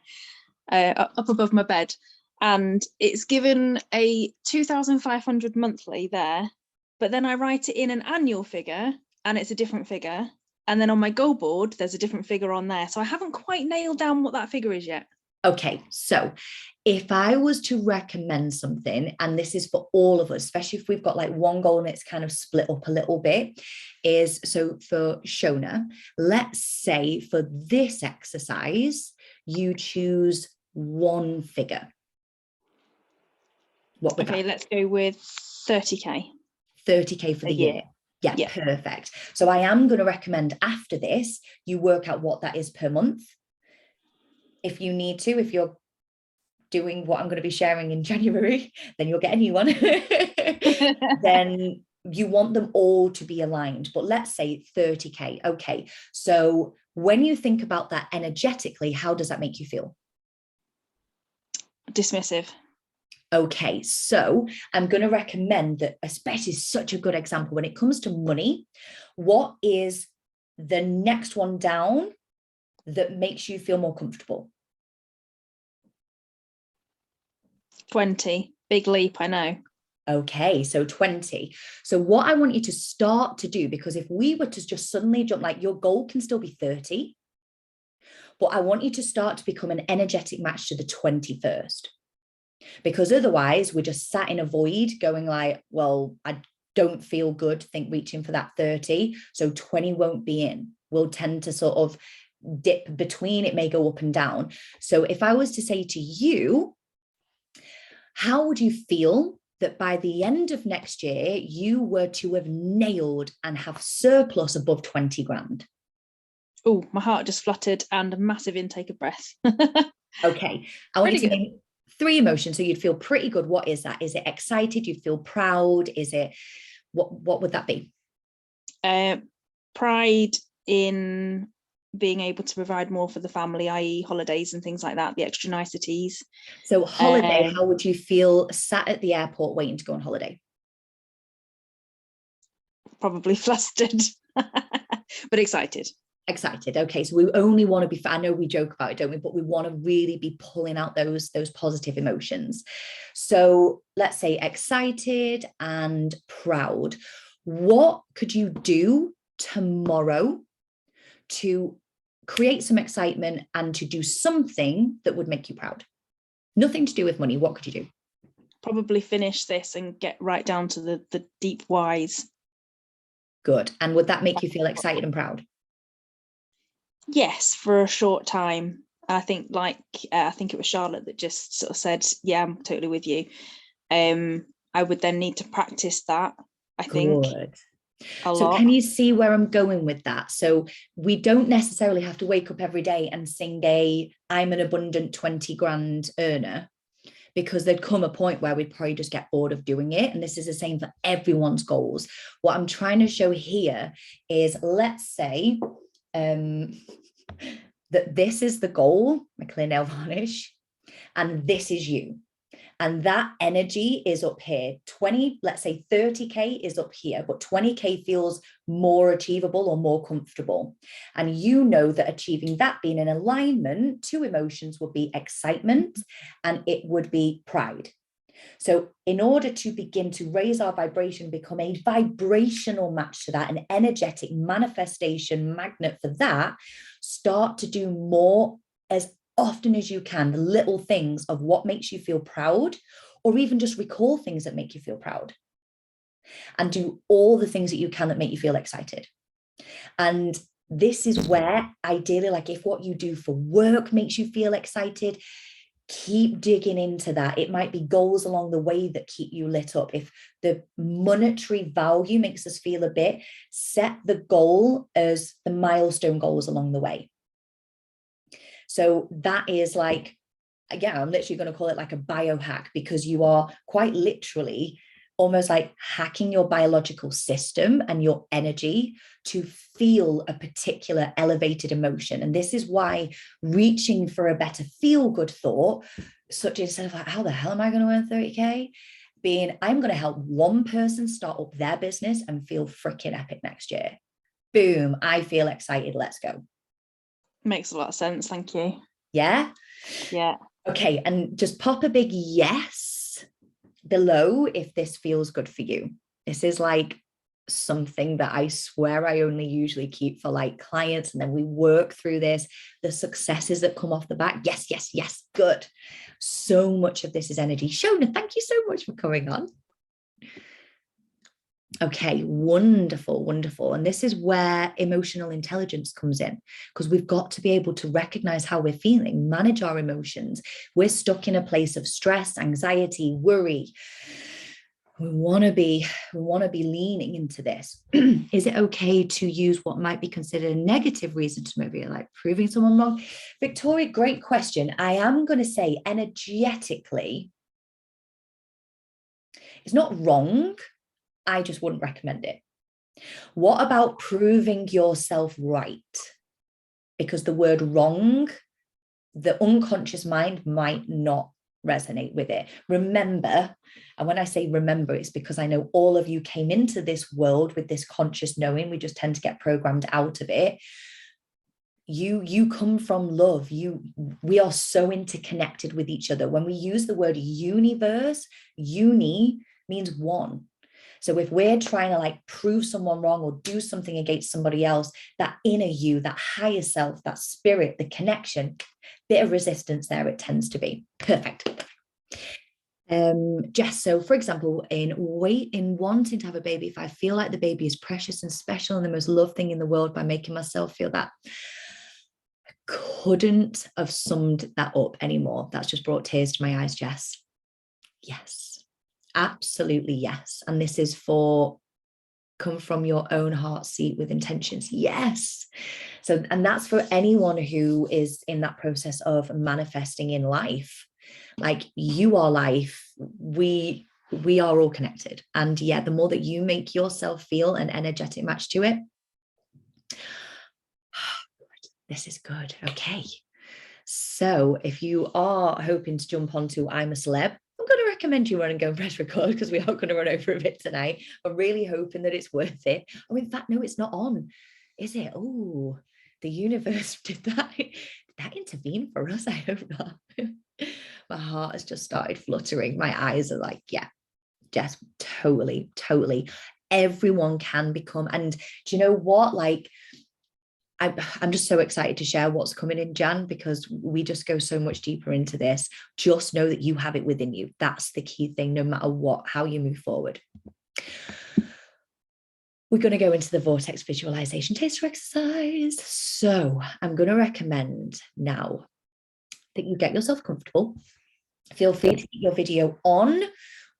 [SPEAKER 2] Up above my bed, and it's given a 2,500 monthly there, but then I write it in an annual figure and it's a different figure, and then on my goal board there's a different figure on there, so I haven't quite nailed down what that figure is yet.
[SPEAKER 1] Okay, so if I was to recommend something, and this is for all of us, especially if we've got like one goal and it's kind of split up a little bit, is so for Shona, let's say for this exercise you choose one figure. What would that?
[SPEAKER 2] Let's go with 30k.
[SPEAKER 1] 30k for the year. Yeah, perfect. So I am going to recommend after this, you work out what that is per month. If you need to, if you're doing what I'm going to be sharing in January, then you'll get a new one. Then you want them all to be aligned. But let's say 30k. Okay. So when you think about that energetically, how does that make you feel?
[SPEAKER 2] Dismissive.
[SPEAKER 1] Okay, so I'm going to recommend that, especially such a good example when it comes to money, what is the next one down that makes you feel more comfortable?
[SPEAKER 2] 20. Big leap, I know.
[SPEAKER 1] Okay, so 20. So what I want you to start to do, because if we were to just suddenly jump, like your goal can still be 30, but I want you to start to become an energetic match to the 20 first. Because otherwise we're just sat in a void going like, well, I don't feel good, reaching for that 30. So 20 won't be in. We'll tend to sort of dip between, it may go up and down. So if I was to say to you, how would you feel that by the end of next year, you were to have nailed and have surplus above 20 grand?
[SPEAKER 2] Oh, my heart just fluttered and a massive intake of breath.
[SPEAKER 1] Okay. I want you to name 3 emotions. So you'd feel pretty good. What is that? Is it excited? You'd feel proud? Is it, what would that be?
[SPEAKER 2] Pride in being able to provide more for the family, i.e. holidays and things like that, the extra niceties.
[SPEAKER 1] So holiday, how would you feel sat at the airport waiting to go on holiday?
[SPEAKER 2] Probably flustered, but excited.
[SPEAKER 1] Excited. Okay, so we only want to be, I know we joke about it, don't we, but we want to really be pulling out those positive emotions. So let's say excited and proud. What could you do tomorrow to create some excitement and to do something that would make you proud? Nothing to do with money. What could you do?
[SPEAKER 2] Probably finish this and get right down to the deep whys.
[SPEAKER 1] Good. And would that make you feel excited and proud?
[SPEAKER 2] Yes, for a short time. I think I think it was Charlotte that just sort of said, yeah, I'm totally with you. I would then need to practice that, I think.
[SPEAKER 1] Good.
[SPEAKER 2] A
[SPEAKER 1] So
[SPEAKER 2] lot.
[SPEAKER 1] can you see where I'm going with that? So we don't necessarily have to wake up every day and sing I'm an abundant 20 grand earner, because there'd come a point where we'd probably just get bored of doing it. And this is the same for everyone's goals. What I'm trying to show here is, let's say that this is the goal, my clear nail varnish, and this is you. And that energy is up here. 20, let's say 30K is up here, but 20K feels more achievable or more comfortable. And you know that achieving that, being in alignment, two emotions would be excitement and it would be pride. So in order to begin to raise our vibration, become a vibrational match to that, an energetic manifestation magnet for that, start to do more as often as you can, the little things of what makes you feel proud, or even just recall things that make you feel proud, and do all the things that you can that make you feel excited. And this is where ideally, like if what you do for work makes you feel excited, keep digging into that. It might be goals along the way that keep you lit up. If the monetary value makes us feel a bit, set the goal as the milestone goals along the way. So that is like, again, I'm literally going to call it like a biohack, because you are quite literally almost like hacking your biological system and your energy to feel a particular elevated emotion. And this is why reaching for a better feel-good thought, such instead of like, how the hell am I going to earn 30K? Being, I'm going to help one person start up their business and feel freaking epic next year. Boom, I feel excited. Let's go.
[SPEAKER 2] Makes a lot of sense. Thank you.
[SPEAKER 1] Yeah?
[SPEAKER 2] Yeah.
[SPEAKER 1] Okay, and just pop a big yes below if this feels good for you. This is like something that I swear I only usually keep for like clients, and then we work through this, the successes that come off the back. Yes, yes, yes, good. So much of this is energy. Shona, thank you so much for coming on. Okay, wonderful, wonderful. And this is where emotional intelligence comes in, because we've got to be able to recognize how we're feeling, manage our emotions. We're stuck in a place of stress, anxiety, worry. We want to be leaning into this. Is it okay to use what might be considered a negative reason to maybe like proving someone wrong? Victoria, great question. I am going to say energetically, it's not wrong. I just wouldn't recommend it. What about proving yourself right? Because the word wrong, the unconscious mind might not resonate with it. Remember, and when I say remember, it's because I know all of you came into this world with this conscious knowing. We just tend to get programmed out of it. You come from love. We are so interconnected with each other. When we use the word universe, uni means one. So if we're trying to like prove someone wrong or do something against somebody else, that inner you, that higher self, that spirit, the connection, bit of resistance there, it tends to be. Perfect. Jess, so for example, in wanting to have a baby, if I feel like the baby is precious and special and the most loved thing in the world, by making myself feel that, I couldn't have summed that up anymore. That's just brought tears to my eyes, Jess. Yes. Absolutely, yes. And this is for come from your own heart seat with intentions. Yes. So, and that's for anyone who is in that process of manifesting in life. Like you are life. We are all connected. And yeah, the more that you make yourself feel an energetic match to it, this is good. Okay. So if you are hoping to jump onto I'm a Celeb, I'm going to recommend you run and go and press record, because we are going to run over a bit tonight. I'm really hoping that it's worth it. Oh, in fact, no, it's not on, is it? Oh, the universe did that intervene for us? I hope not. My heart has just started fluttering. My eyes are like, yeah, just totally. Everyone can become. And do you know what? Like, I'm just so excited to share what's coming in Jan, because we just go so much deeper into this. Just know that you have it within you. That's the key thing, no matter what, how you move forward. We're going to go into the Vortex visualization taster exercise. So I'm going to recommend now that you get yourself comfortable. Feel free to keep your video on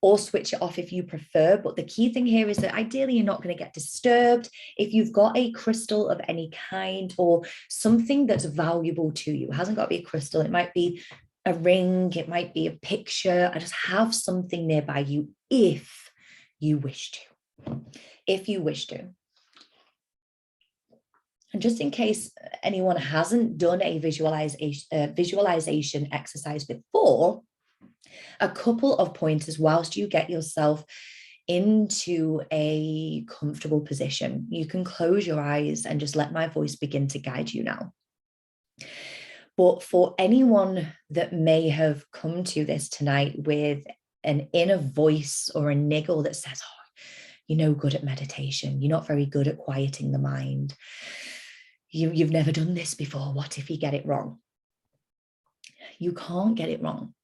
[SPEAKER 1] or switch it off if you prefer. But the key thing here is that ideally you're not going to get disturbed. If you've got a crystal of any kind or something that's valuable to you, it hasn't got to be a crystal. It might be a ring. It might be a picture. I just have something nearby you if you wish to. If you wish to. And just in case anyone hasn't done a visualization exercise before, a couple of pointers whilst you get yourself into a comfortable position. You can close your eyes and just let my voice begin to guide you now. But for anyone that may have come to this tonight with an inner voice or a niggle that says, oh, you're no good at meditation, you're not very good at quieting the mind, you've never done this before, what if you get it wrong? You can't get it wrong.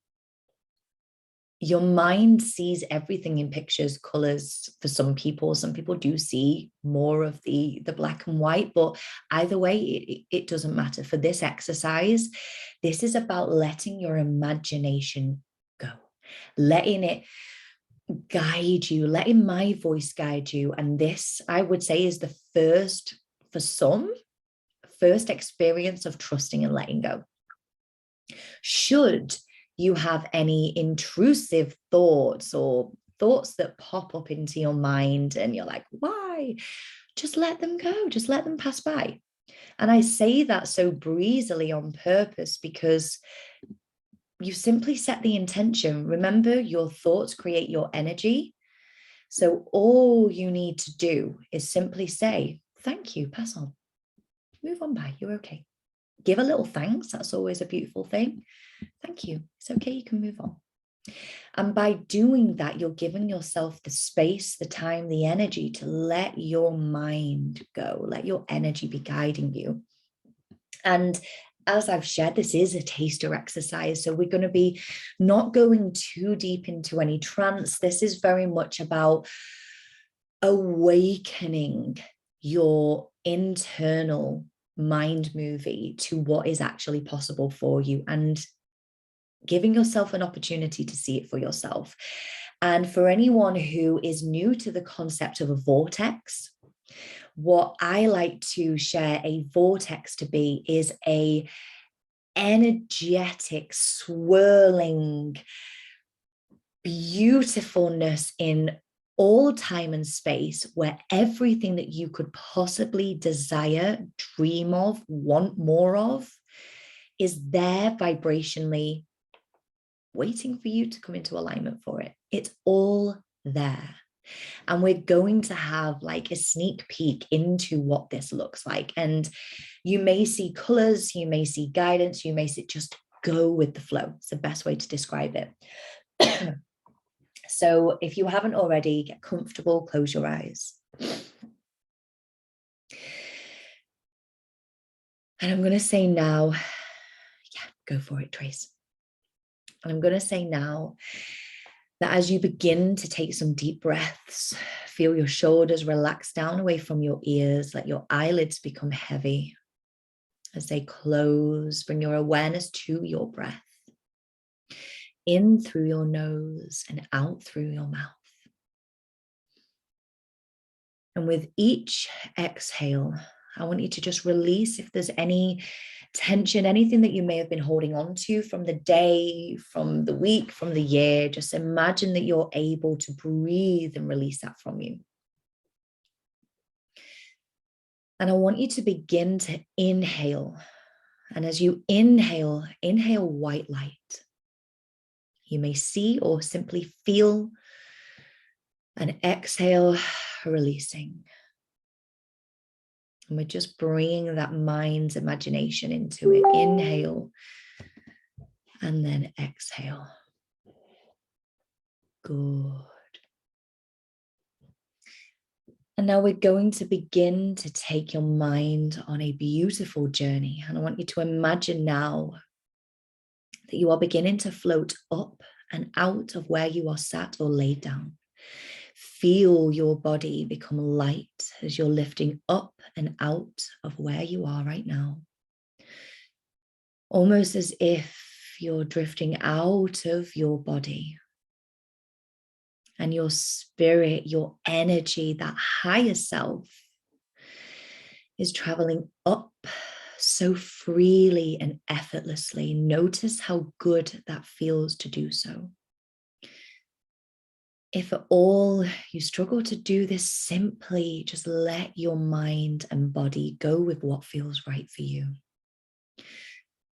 [SPEAKER 1] Your mind sees everything in pictures, colors. For some people do see more of the black and white, but either way, it doesn't matter. For this exercise, this is about letting your imagination go, letting it guide you, letting my voice guide you. And this, I would say, is the first, for some, first experience of trusting and letting go. Should you have any intrusive thoughts or thoughts that pop up into your mind and you're like, why? Just let them go. Just let them pass by. And I say that so breezily on purpose because you simply set the intention. Remember, your thoughts create your energy. So all you need to do is simply say, thank you, pass on, move on by, you're okay. Give a little thanks. That's always a beautiful thing. Thank you. It's okay. You can move on. And by doing that, you're giving yourself the space, the time, the energy to let your mind go, let your energy be guiding you. And as I've shared, this is a taster exercise. So we're going to be not going too deep into any trance. This is very much about awakening your internal mind movie to what is actually possible for you and giving yourself an opportunity to see it for yourself. And for anyone who is new to the concept of a vortex, what I like to share a vortex to be is a energetic, swirling beautifulness in all time and space, where everything that you could possibly desire, dream of, want more of, is there vibrationally waiting for you to come into alignment for it. It's all there. And we're going to have like a sneak peek into what this looks like. And you may see colors, you may see guidance, you may see, just go with the flow. It's the best way to describe it. So if you haven't already, get comfortable, close your eyes. And I'm going to say now, yeah, go for it, Trace. And I'm going to say now that as you begin to take some deep breaths, feel your shoulders relax down away from your ears, let your eyelids become heavy. As they close, bring your awareness to your breath. In through your nose and out through your mouth. And with each exhale, I want you to just release if there's any tension, anything that you may have been holding on to from the day, from the week, from the year. Just imagine that you're able to breathe and release that from you. And I want you to begin to inhale. And as you inhale, inhale white light. You may see or simply feel, and exhale, releasing. And we're just bringing that mind's imagination into it. Inhale and then exhale. Good. And now we're going to begin to take your mind on a beautiful journey. And I want you to imagine now that you are beginning to float up and out of where you are sat or laid down. Feel your body become light as you're lifting up and out of where you are right now. Almost as if you're drifting out of your body. And your spirit, your energy, that higher self is traveling up so freely and effortlessly. Notice how good that feels to do so. If at all you struggle to do this, simply just let your mind and body go with what feels right for you.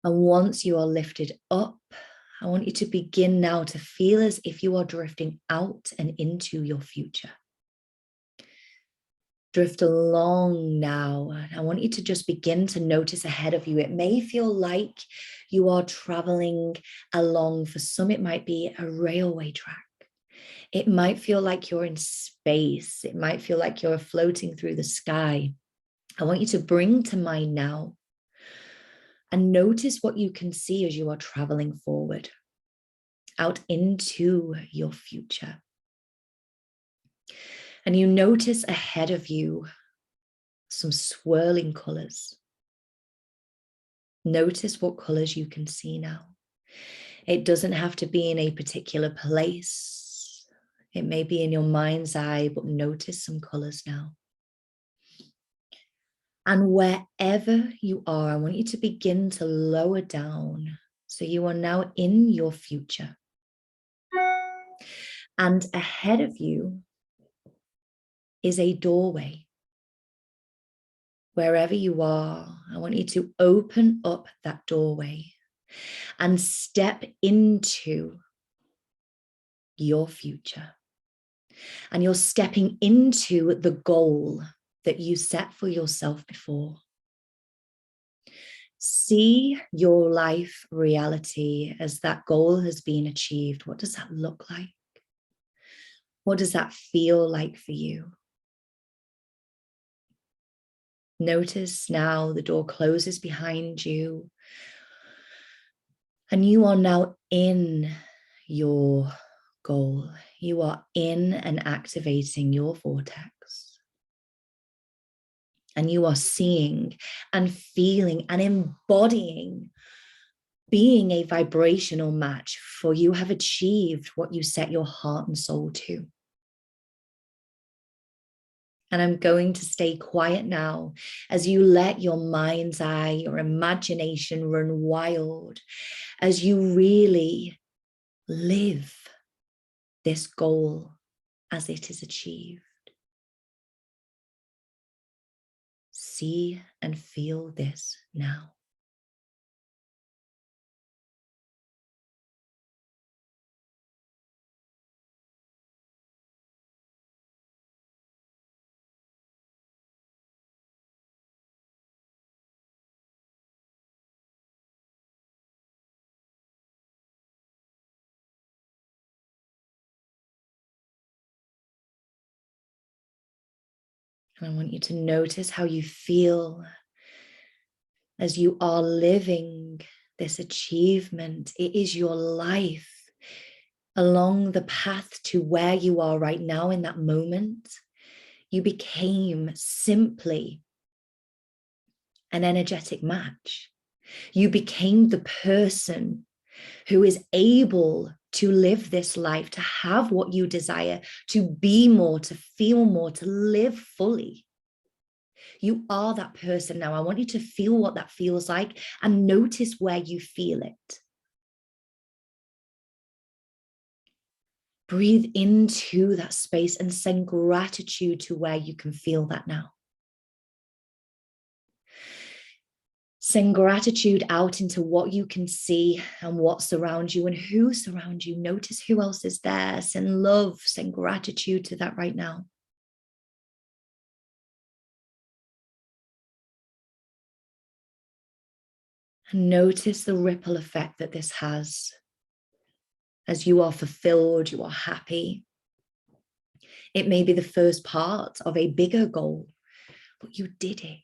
[SPEAKER 1] And once you are lifted up, I want you to begin now to feel as if you are drifting out and into your future. Drift along now. I want you to just begin to notice ahead of you. It may feel like you are traveling along. For some, it might be a railway track. It might feel like you're in space. It might feel like you're floating through the sky. I want you to bring to mind now and notice what you can see as you are traveling forward out into your future. And you notice ahead of you some swirling colors. Notice what colors you can see now. It doesn't have to be in a particular place. It may be in your mind's eye, but notice some colors now. And wherever you are, I want you to begin to lower down. So you are now in your future. And ahead of you is a doorway. Wherever you are, I want you to open up that doorway and step into your future. And you're stepping into the goal that you set for yourself before. See your life reality as that goal has been achieved. What does that look like? What does that feel like for you? Notice now the door closes behind you and you are now in your goal. You are in and activating your vortex. And you are seeing and feeling and embodying being a vibrational match, for you have achieved what you set your heart and soul to. And I'm going to stay quiet now as you let your mind's eye, your imagination run wild, as you really live this goal as it is achieved. See and feel this now. And I want you to notice how you feel as you are living this achievement. It is your life along the path to where you are right now in that moment. You became simply an energetic match. You became the person who is able to live this life, to have what you desire, to be more, to feel more, to live fully. You are that person now. I want you to feel what that feels like and notice where you feel it. Breathe into that space and send gratitude to where you can feel that now. Send gratitude out into what you can see and what surrounds you and who surrounds you. Notice who else is there. Send love, send gratitude to that right now. And notice the ripple effect that this has. As you are fulfilled, you are happy. It may be the first part of a bigger goal, but you did it.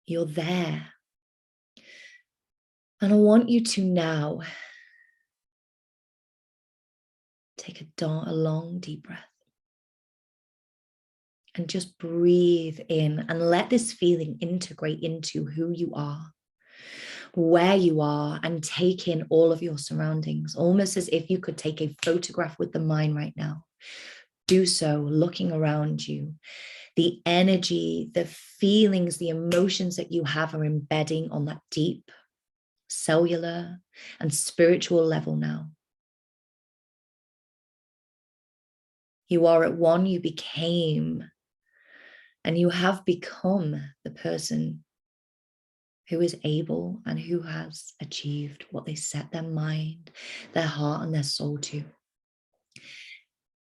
[SPEAKER 1] You're there. And I want you to now take a long, deep breath. And just breathe in and let this feeling integrate into who you are, where you are, and take in all of your surroundings, almost as if you could take a photograph with the mind right now. Do so, looking around you. The energy, the feelings, the emotions that you have are embedding on that deep cellular and spiritual level now. You are at one, you became, and you have become the person who is able and who has achieved what they set their mind, their heart, and their soul to.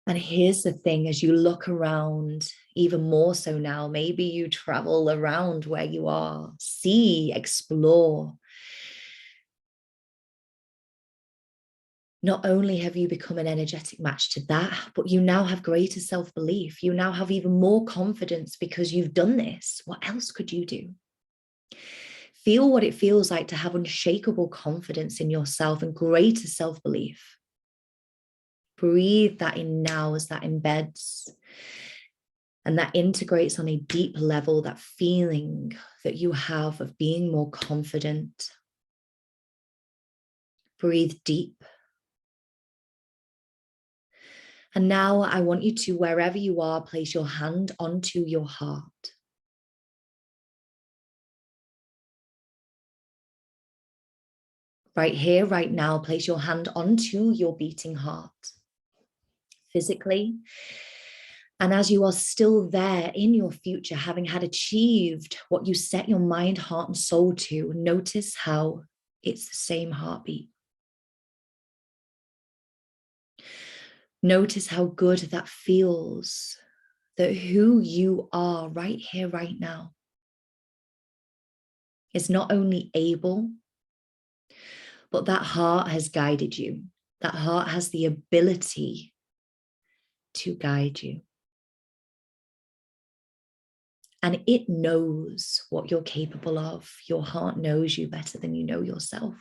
[SPEAKER 1] And here's the thing, as you look around, even more so now, maybe you travel around where you are, see, explore. Not only have you become an energetic match to that, but you now have greater self-belief. You now have even more confidence because you've done this. What else could you do? Feel what it feels like to have unshakable confidence in yourself and greater self-belief. Breathe that in now as that embeds and that integrates on a deep level, that feeling that you have of being more confident. Breathe deep. And now I want you to, wherever you are, place your hand onto your heart. Right here, right now, place your hand onto your beating heart. Physically. And as you are still there in your future, having had achieved what you set your mind, heart, and soul to, notice how it's the same heartbeat. Notice how good that feels, that who you are right here, right now, is not only able, but that heart has guided you. That heart has the ability to guide you. And it knows what you're capable of. Your heart knows you better than you know yourself.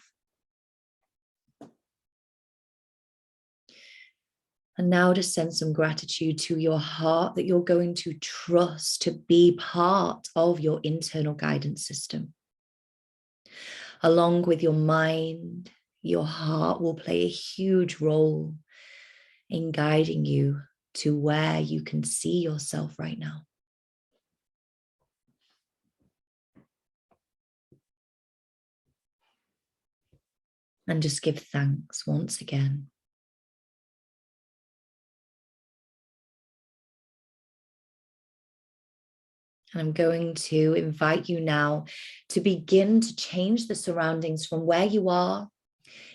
[SPEAKER 1] And now to send some gratitude to your heart that you're going to trust to be part of your internal guidance system. Along with your mind, your heart will play a huge role in guiding you to where you can see yourself right now. And just give thanks once again. And I'm going to invite you now to begin to change the surroundings from where you are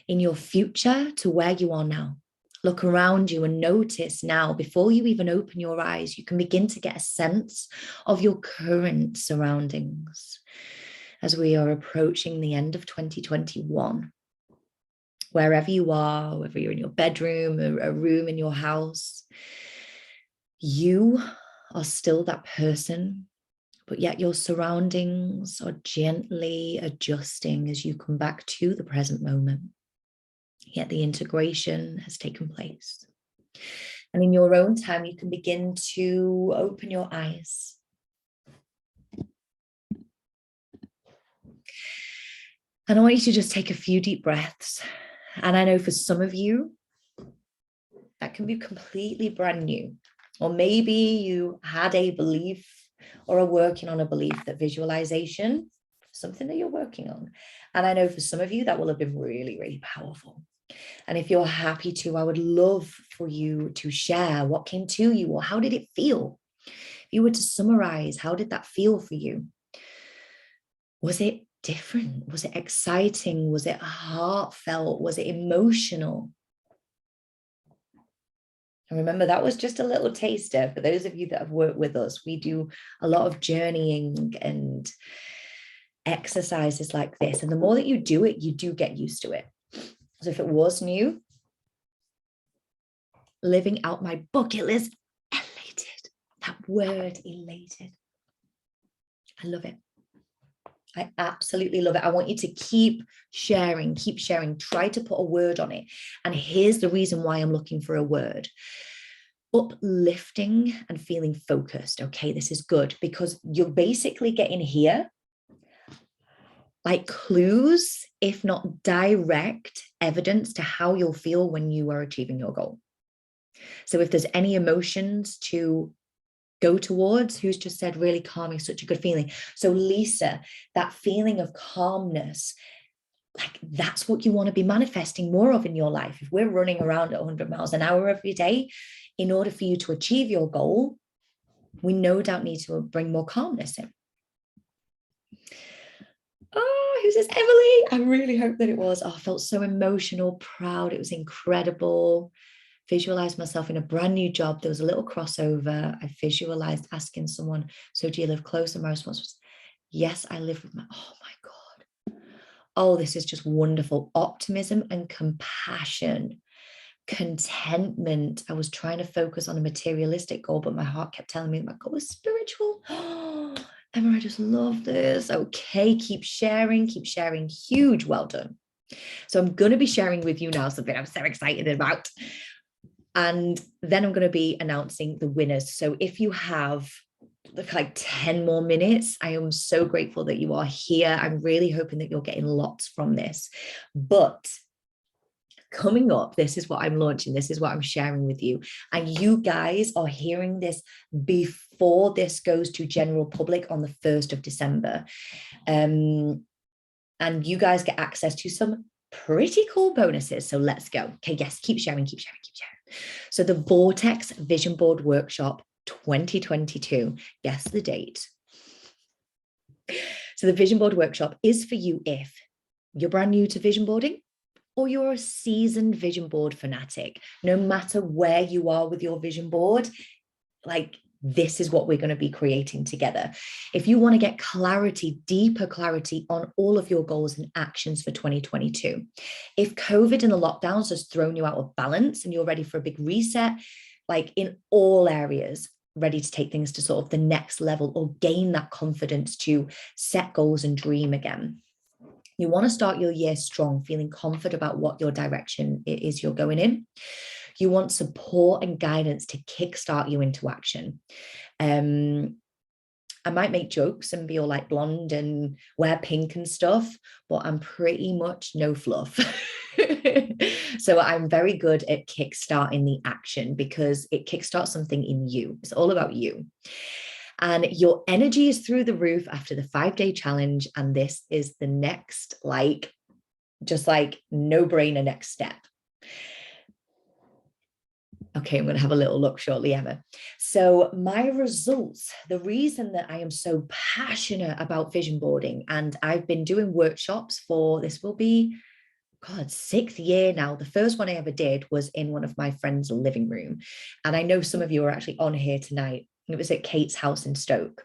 [SPEAKER 1] in your future to where you are now. Look around you and notice now, before you even open your eyes, you can begin to get a sense of your current surroundings as we are approaching the end of 2021. Wherever you are, whether you're in your bedroom or a room in your house, you are still that person, but yet your surroundings are gently adjusting as you come back to the present moment. Yet the integration has taken place. And in your own time, you can begin to open your eyes. And I want you to just take a few deep breaths. And I know for some of you, that can be completely brand new. Or maybe you had a belief or are working on a belief that visualization is something that you're working on. And I know for some of you, that will have been really, really powerful. And if you're happy to, I would love for you to share what came to you or how did it feel? If you were to summarize, how did that feel for you? Was it different? Was it exciting? Was it heartfelt? Was it emotional? And remember, that was just a little taster. For those of you that have worked with us, we do a lot of journeying and exercises like this. And the more that you do it, you do get used to it. So if it was new, living out my bucket list Word elated. I love it. I absolutely love it. I want you to keep sharing, try to put a word on it. And here's the reason why I'm looking for a word. Uplifting and feeling focused. Okay, this is good because you're basically getting here like clues, if not direct evidence to how you'll feel when you are achieving your goal. So if there's any emotions to go towards, who's just said really calming, such a good feeling. So Lisa, that feeling of calmness, like that's what you want to be manifesting more of in your life. If we're running around at 100 miles an hour every day, in order for you to achieve your goal, we no doubt need to bring more calmness in. Oh, who's this? Emily. I really hope that it was. Oh, I felt so emotional, proud. It was incredible. Visualized myself in a brand new job. There was a little crossover. I visualized asking someone, so do you live close? And my response was, yes, I live with my, oh my God. Oh, this is just wonderful. Optimism and compassion, contentment. I was trying to focus on a materialistic goal, but my heart kept telling me my goal was spiritual. Oh, Emma, I just love this. Okay, keep sharing. Huge, well done. So I'm going to be sharing with you now something I'm so excited about. And then I'm going to be announcing the winners. So if you have like 10 more minutes, I am so grateful that you are here. I'm really hoping that you're getting lots from this. But coming up, this is what I'm launching. This is what I'm sharing with you. And you guys are hearing this before this goes to general public on the 1st of December. And you guys get access to some pretty cool bonuses. So let's go. Okay, yes, keep sharing. So the Vortex Vision Board Workshop 2022, guess the date. So the Vision Board Workshop is for you if you're brand new to vision boarding or you're a seasoned vision board fanatic. No matter where you are with your vision board, like this is what we're going to be creating together. If you want to get clarity, deeper clarity on all of your goals and actions for 2022, if COVID and the lockdowns has thrown you out of balance and you're ready for a big reset, like in all areas, ready to take things to sort of the next level or gain that confidence to set goals and dream again. You want to start your year strong, feeling confident about what your direction is you're going in. You want support and guidance to kickstart you into action. I might make jokes and be all like blonde and wear pink and stuff, but I'm pretty much no fluff. So I'm very good at kickstarting the action because it kickstarts something in you. It's all about you. And your energy is through the roof after the 5-day challenge. And this is the next, just no-brainer next step. Okay, I'm going to have a little look shortly, Emma. So my results, the reason that I am so passionate about vision boarding, and I've been doing workshops for, this will be, God, 6th year now. The first one I ever did was in one of my friend's living room. And I know some of you are actually on here tonight. It was at Kate's house in Stoke.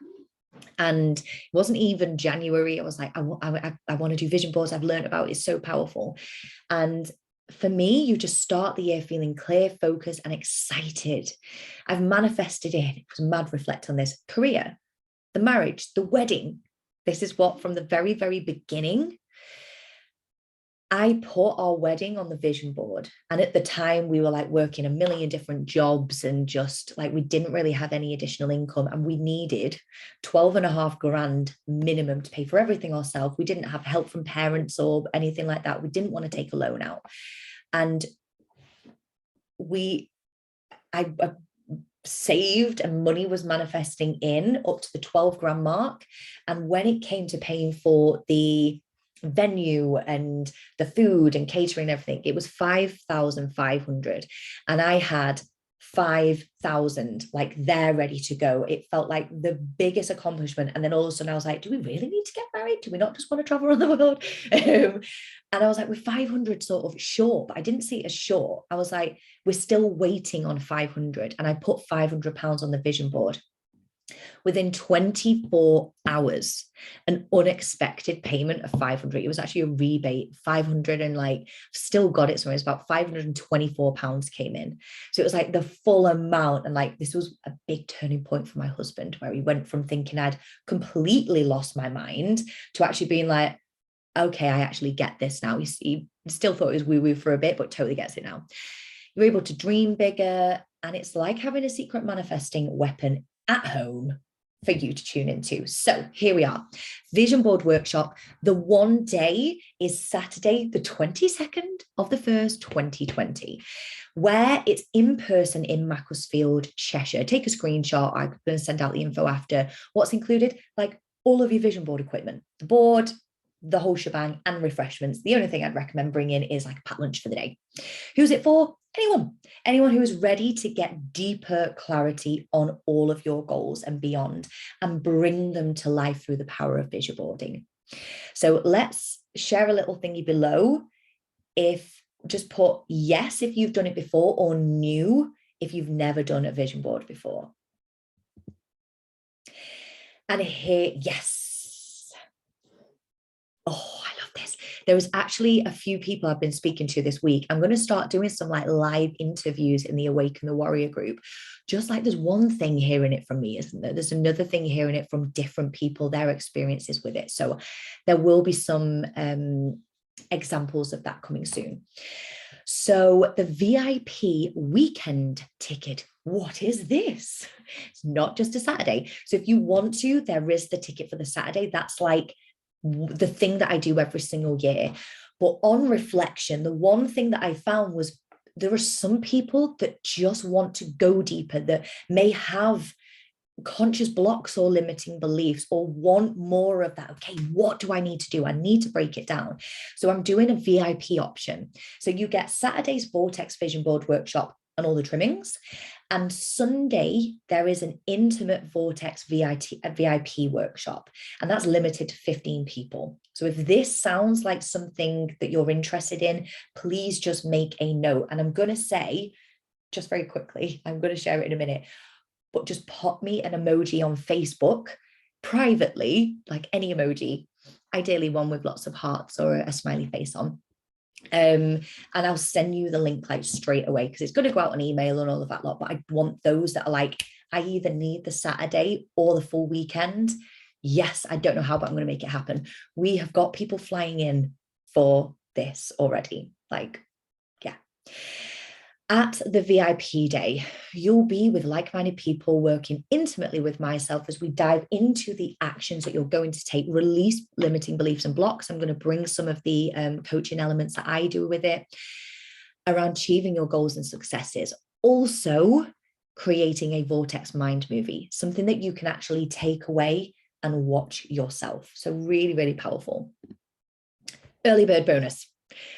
[SPEAKER 1] And it wasn't even January. I was like, I want to do vision boards. I've learned about it. It's so powerful. And for me, you just start the year feeling clear, focused, and excited. I've manifested in, it was mad reflect on this, career, the marriage, the wedding. This is what from the very, very beginning, I put our wedding on the vision board. And at the time we were like working a million different jobs and just like, we didn't really have any additional income and we needed 12.5 grand minimum to pay for everything ourselves. We didn't have help from parents or anything like that. We didn't want to take a loan out. And I saved and money was manifesting in up to the 12 grand mark. And when it came to paying for the venue and the food and catering and everything, it was 5,500 and I had 5,000 like there ready to go. It felt like the biggest accomplishment. And then all of a sudden I was like, do we really need to get married? Do we not just want to travel around the world? And I was like, we're 500 sort of short, but I didn't see it as short. I was like, we're still waiting on 500. And I put £500 on the vision board. Within 24 hours, an unexpected payment of 500. It was actually a rebate, 500, and like still got it. So it was about £524 came in. So it was like the full amount. And like, this was a big turning point for my husband, where he went from thinking I'd completely lost my mind to actually being like, okay, I actually get this now. He still thought it was woo-woo for a bit, but totally gets it now. You're able to dream bigger. And it's like having a secret manifesting weapon at home for you to tune into. So here we are, Vision Board Workshop. The one day is Saturday, the 22nd of the 1st, 2020, where it's in person in Macclesfield, Cheshire. Take a screenshot. I'm going to send out the info after. What's included? Like all of your vision board equipment, the board, the whole shebang, and refreshments. The only thing I'd recommend bringing is like a packed lunch for the day. Who's it for? Anyone who is ready to get deeper clarity on all of your goals and beyond, and bring them to life through the power of vision boarding. So let's share a little thingy below. If just put yes if you've done it before, or new if you've never done a vision board before. And here, yes. Oh, I love this. There was actually a few people I've been speaking to this week. I'm going to start doing some like live interviews in the Awaken the Warrior group. Just like there's one thing hearing it from me, isn't there? There's another thing hearing it from different people, their experiences with it. So there will be some examples of that coming soon. So the VIP weekend ticket, what is this? It's not just a Saturday. So if you want to, there is the ticket for the Saturday. That's like the thing that I do every single year. But on reflection, the one thing that I found was there are some people that just want to go deeper, that may have conscious blocks or limiting beliefs, or want more of that. Okay, what do I need to do? I need to break it down. So I'm doing a VIP option. So you get Saturday's Vortex Vision Board Workshop and all the trimmings. And Sunday, there is an intimate Vortex VIP workshop, and that's limited to 15 people. So if this sounds like something that you're interested in, please just make a note. And I'm going to say, just very quickly, I'm going to share it in a minute, but just pop me an emoji on Facebook privately, like any emoji, ideally one with lots of hearts or a smiley face on. And I'll send you the link like straight away, because it's going to go out on email and all of that lot. But I want those that are like, I either need the Saturday or the full weekend. Yes, I don't know how, but I'm going to make it happen. We have got people flying in for this already. Like, yeah. At the VIP day, you'll be with like-minded people working intimately with myself as we dive into the actions that you're going to take, release limiting beliefs and blocks. I'm going to bring some of the coaching elements that I do with it around achieving your goals and successes. Also, creating a Vortex mind movie, something that you can actually take away and watch yourself. So really, really powerful. Early bird bonus.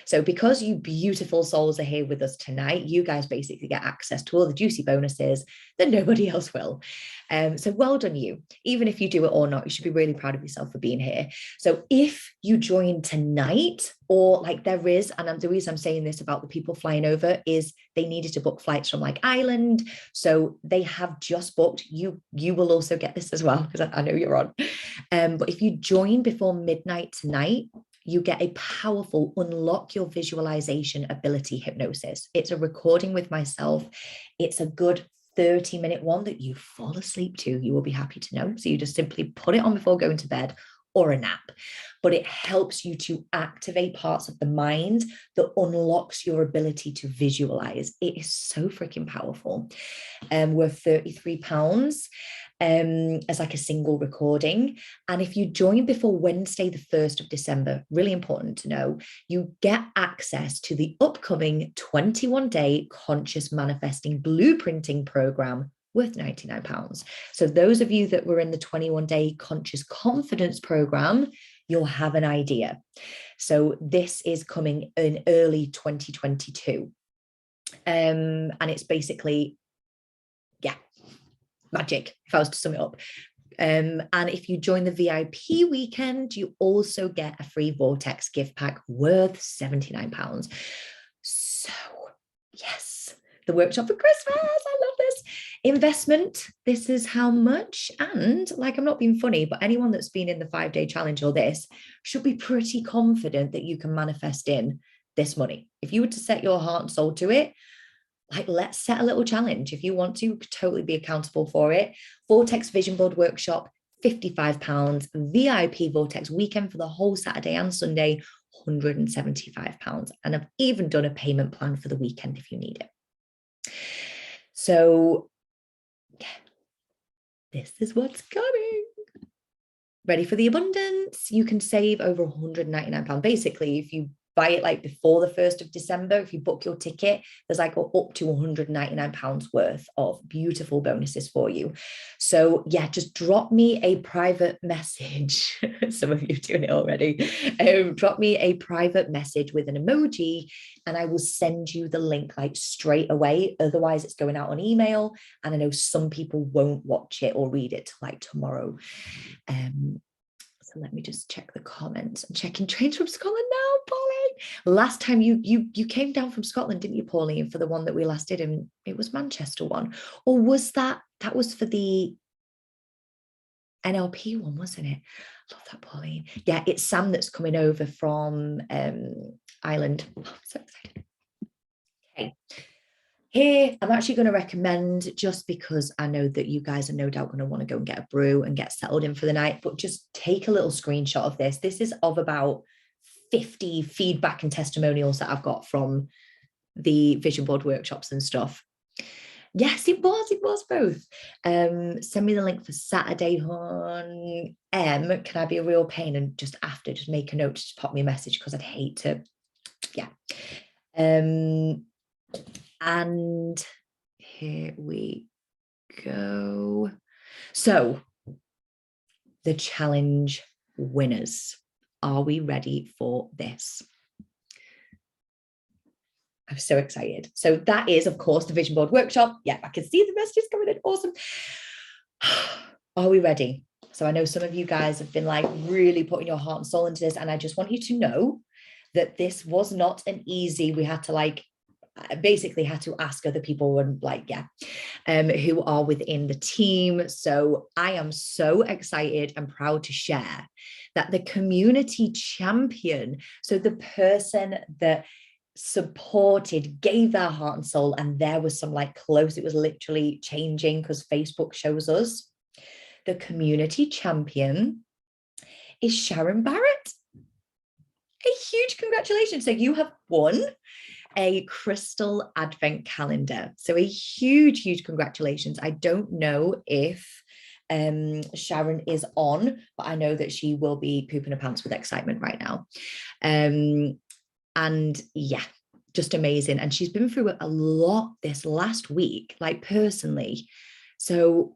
[SPEAKER 1] So because you beautiful souls are here with us tonight, you guys basically get access to all the juicy bonuses that nobody else will. So well done you. Even if you do it or not, you should be really proud of yourself for being here. So if you join tonight, or like there is, and the reason I'm saying this about the people flying over is they needed to book flights from like Ireland. So they have just booked. You will also get this as well, because I know you're on. But if you join before midnight tonight, you get a powerful unlock your visualization ability hypnosis. It's a recording with myself. It's a good 30-minute one that you fall asleep to. You will be happy to know. So you just simply put it on before going to bed or a nap. But it helps you to activate parts of the mind that unlocks your ability to visualize. It is so freaking powerful. Worth £33. As like a single recording. And if you join before Wednesday, the 1st of December, really important to know, you get access to the upcoming 21-day conscious manifesting blueprinting program worth £99. So those of you that were in the 21-day conscious confidence program, you'll have an idea. So this is coming in early 2022. And it's basically, yeah, magic, if I was to sum it up. And if you join the VIP weekend, you also get a free Vortex gift pack worth £79. So yes, the workshop for Christmas, I love this. investment, this is how much. And like, I'm not being funny, but anyone that's been in the 5-day challenge or this should be pretty confident that you can manifest in this money. If you were to set your heart and soul to it, like, let's set a little challenge. If you want to, totally be accountable for it. Vortex Vision Board Workshop, £55. VIP Vortex weekend for the whole Saturday and Sunday, £175. And I've even done a payment plan for the weekend if you need it. So yeah, this is what's coming. Ready for the abundance? You can save over £199. Basically, if you buy it like before the 1st of December, if you book your ticket, there's like up to £199 worth of beautiful bonuses for you. So yeah, just drop me a private message. Some of you are doing it already. Drop me a private message with an emoji and I will send you the link like straight away. Otherwise it's going out on email and I know some people won't watch it or read it till like tomorrow. So let me just check the comments. I'm checking trains from Scotland now, Pauline. Last time you came down from Scotland, didn't you, Pauline, for the one that we last did? And it was Manchester one. Or was that was for the NLP one, wasn't it? Love that, Pauline. Yeah, it's Sam that's coming over from Ireland. Oh, I'm so excited. Okay. Here, I'm actually going to recommend, just because I know that you guys are no doubt going to want to go and get a brew and get settled in for the night, but just take a little screenshot of this. This is of about 50 feedback and testimonials that I've got from the vision board workshops and stuff. Yes, it was both. Send me the link for Saturday, hon. Can I be a real pain? And just after, just make a note, just pop me a message because I'd hate to, yeah. And here we go. So the challenge winners, are we ready for this? I'm so excited. So that is, of course, the vision board workshop. Yeah, I can see the messages coming in. Awesome. Are we ready? So I know some of you guys have been like really putting your heart and soul into this. And I just want you to know that this was not an easy, we had to like, basically had to ask other people and like, yeah, who are within the team. So I am so excited and proud to share that the community champion, so the person that supported, gave their heart and soul, and there was some like close, it was literally changing because Facebook shows us, the community champion is Sharon Barrett. A huge congratulations. So you have won a crystal advent calendar. So a huge congratulations. I don't know if Sharon is on, but I know that she will be pooping her pants with excitement right now. And yeah, just amazing. And she's been through a lot this last week, like personally. So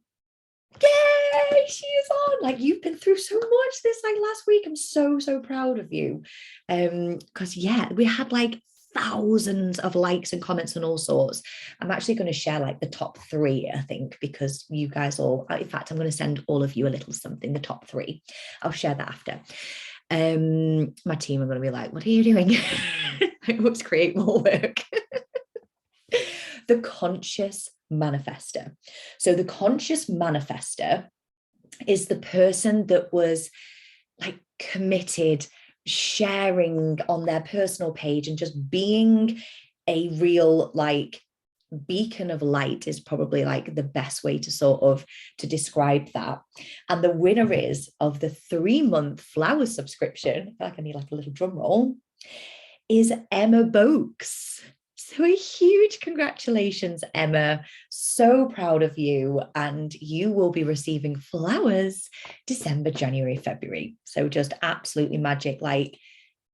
[SPEAKER 1] yay, she is on. Like, you've been through so much this like last week. I'm so proud of you. Because yeah, we had like thousands of likes and comments and all sorts. I'm actually going to share like the top 3, I think, because you guys all, in fact, I'm going to send all of you a little something, the top 3. I'll share that after. My team are going to be like, what are you doing? Let's create more work. The conscious manifester. So the conscious manifester is the person that was like committed, sharing on their personal page and just being a real like beacon of light is probably like the best way to sort of to describe that. And the winner is of the 3-month flower subscription, I feel like I need like a little drum roll, is Emma Boakes. So a huge congratulations, Emma. So proud of you. And you will be receiving flowers December, January, February. So just absolutely magic. Like,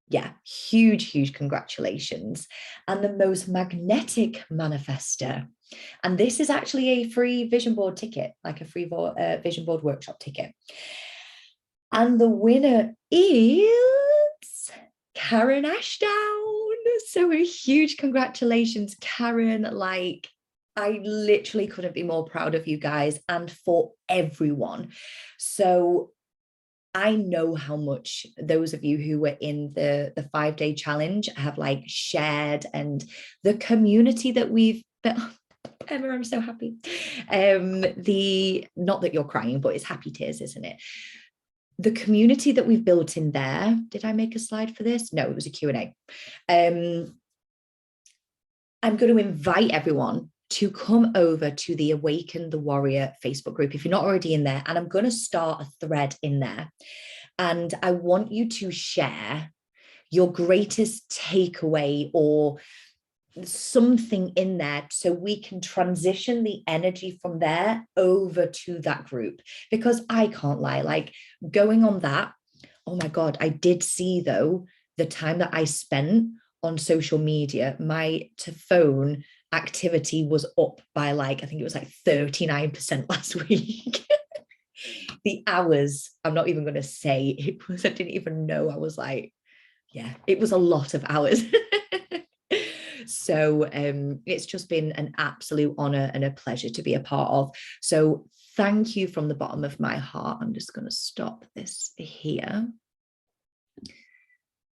[SPEAKER 1] yeah, huge congratulations. And the most magnetic manifester. And this is actually a free vision board ticket, like a free vision board workshop ticket. And the winner is Karen Ashdown. So a huge congratulations, Karen. Like, I literally couldn't be more proud of you guys and for everyone. So I know how much those of you who were in the 5-day challenge have like shared, and the community that we've built. Emma, I'm so happy. Not that you're crying, but it's happy tears, isn't it? The community that we've built in there. Did I make a slide for this? No, it was a Q&A. I'm going to invite everyone to come over to the Awaken the Warrior Facebook group if you're not already in there. And I'm going to start a thread in there. And I want you to share your greatest takeaway or something in there so we can transition the energy from there over to that group. Because I can't lie, like going on that, oh my God, I did see though, the time that I spent on social media, my to phone activity was up by like, I think it was like 39% last week. The hours, I'm not even going to say it was, I didn't even know. I was like, yeah, it was a lot of hours. So it's just been an absolute honor and a pleasure to be a part of. So thank you from the bottom of my heart. I'm just going to stop this here.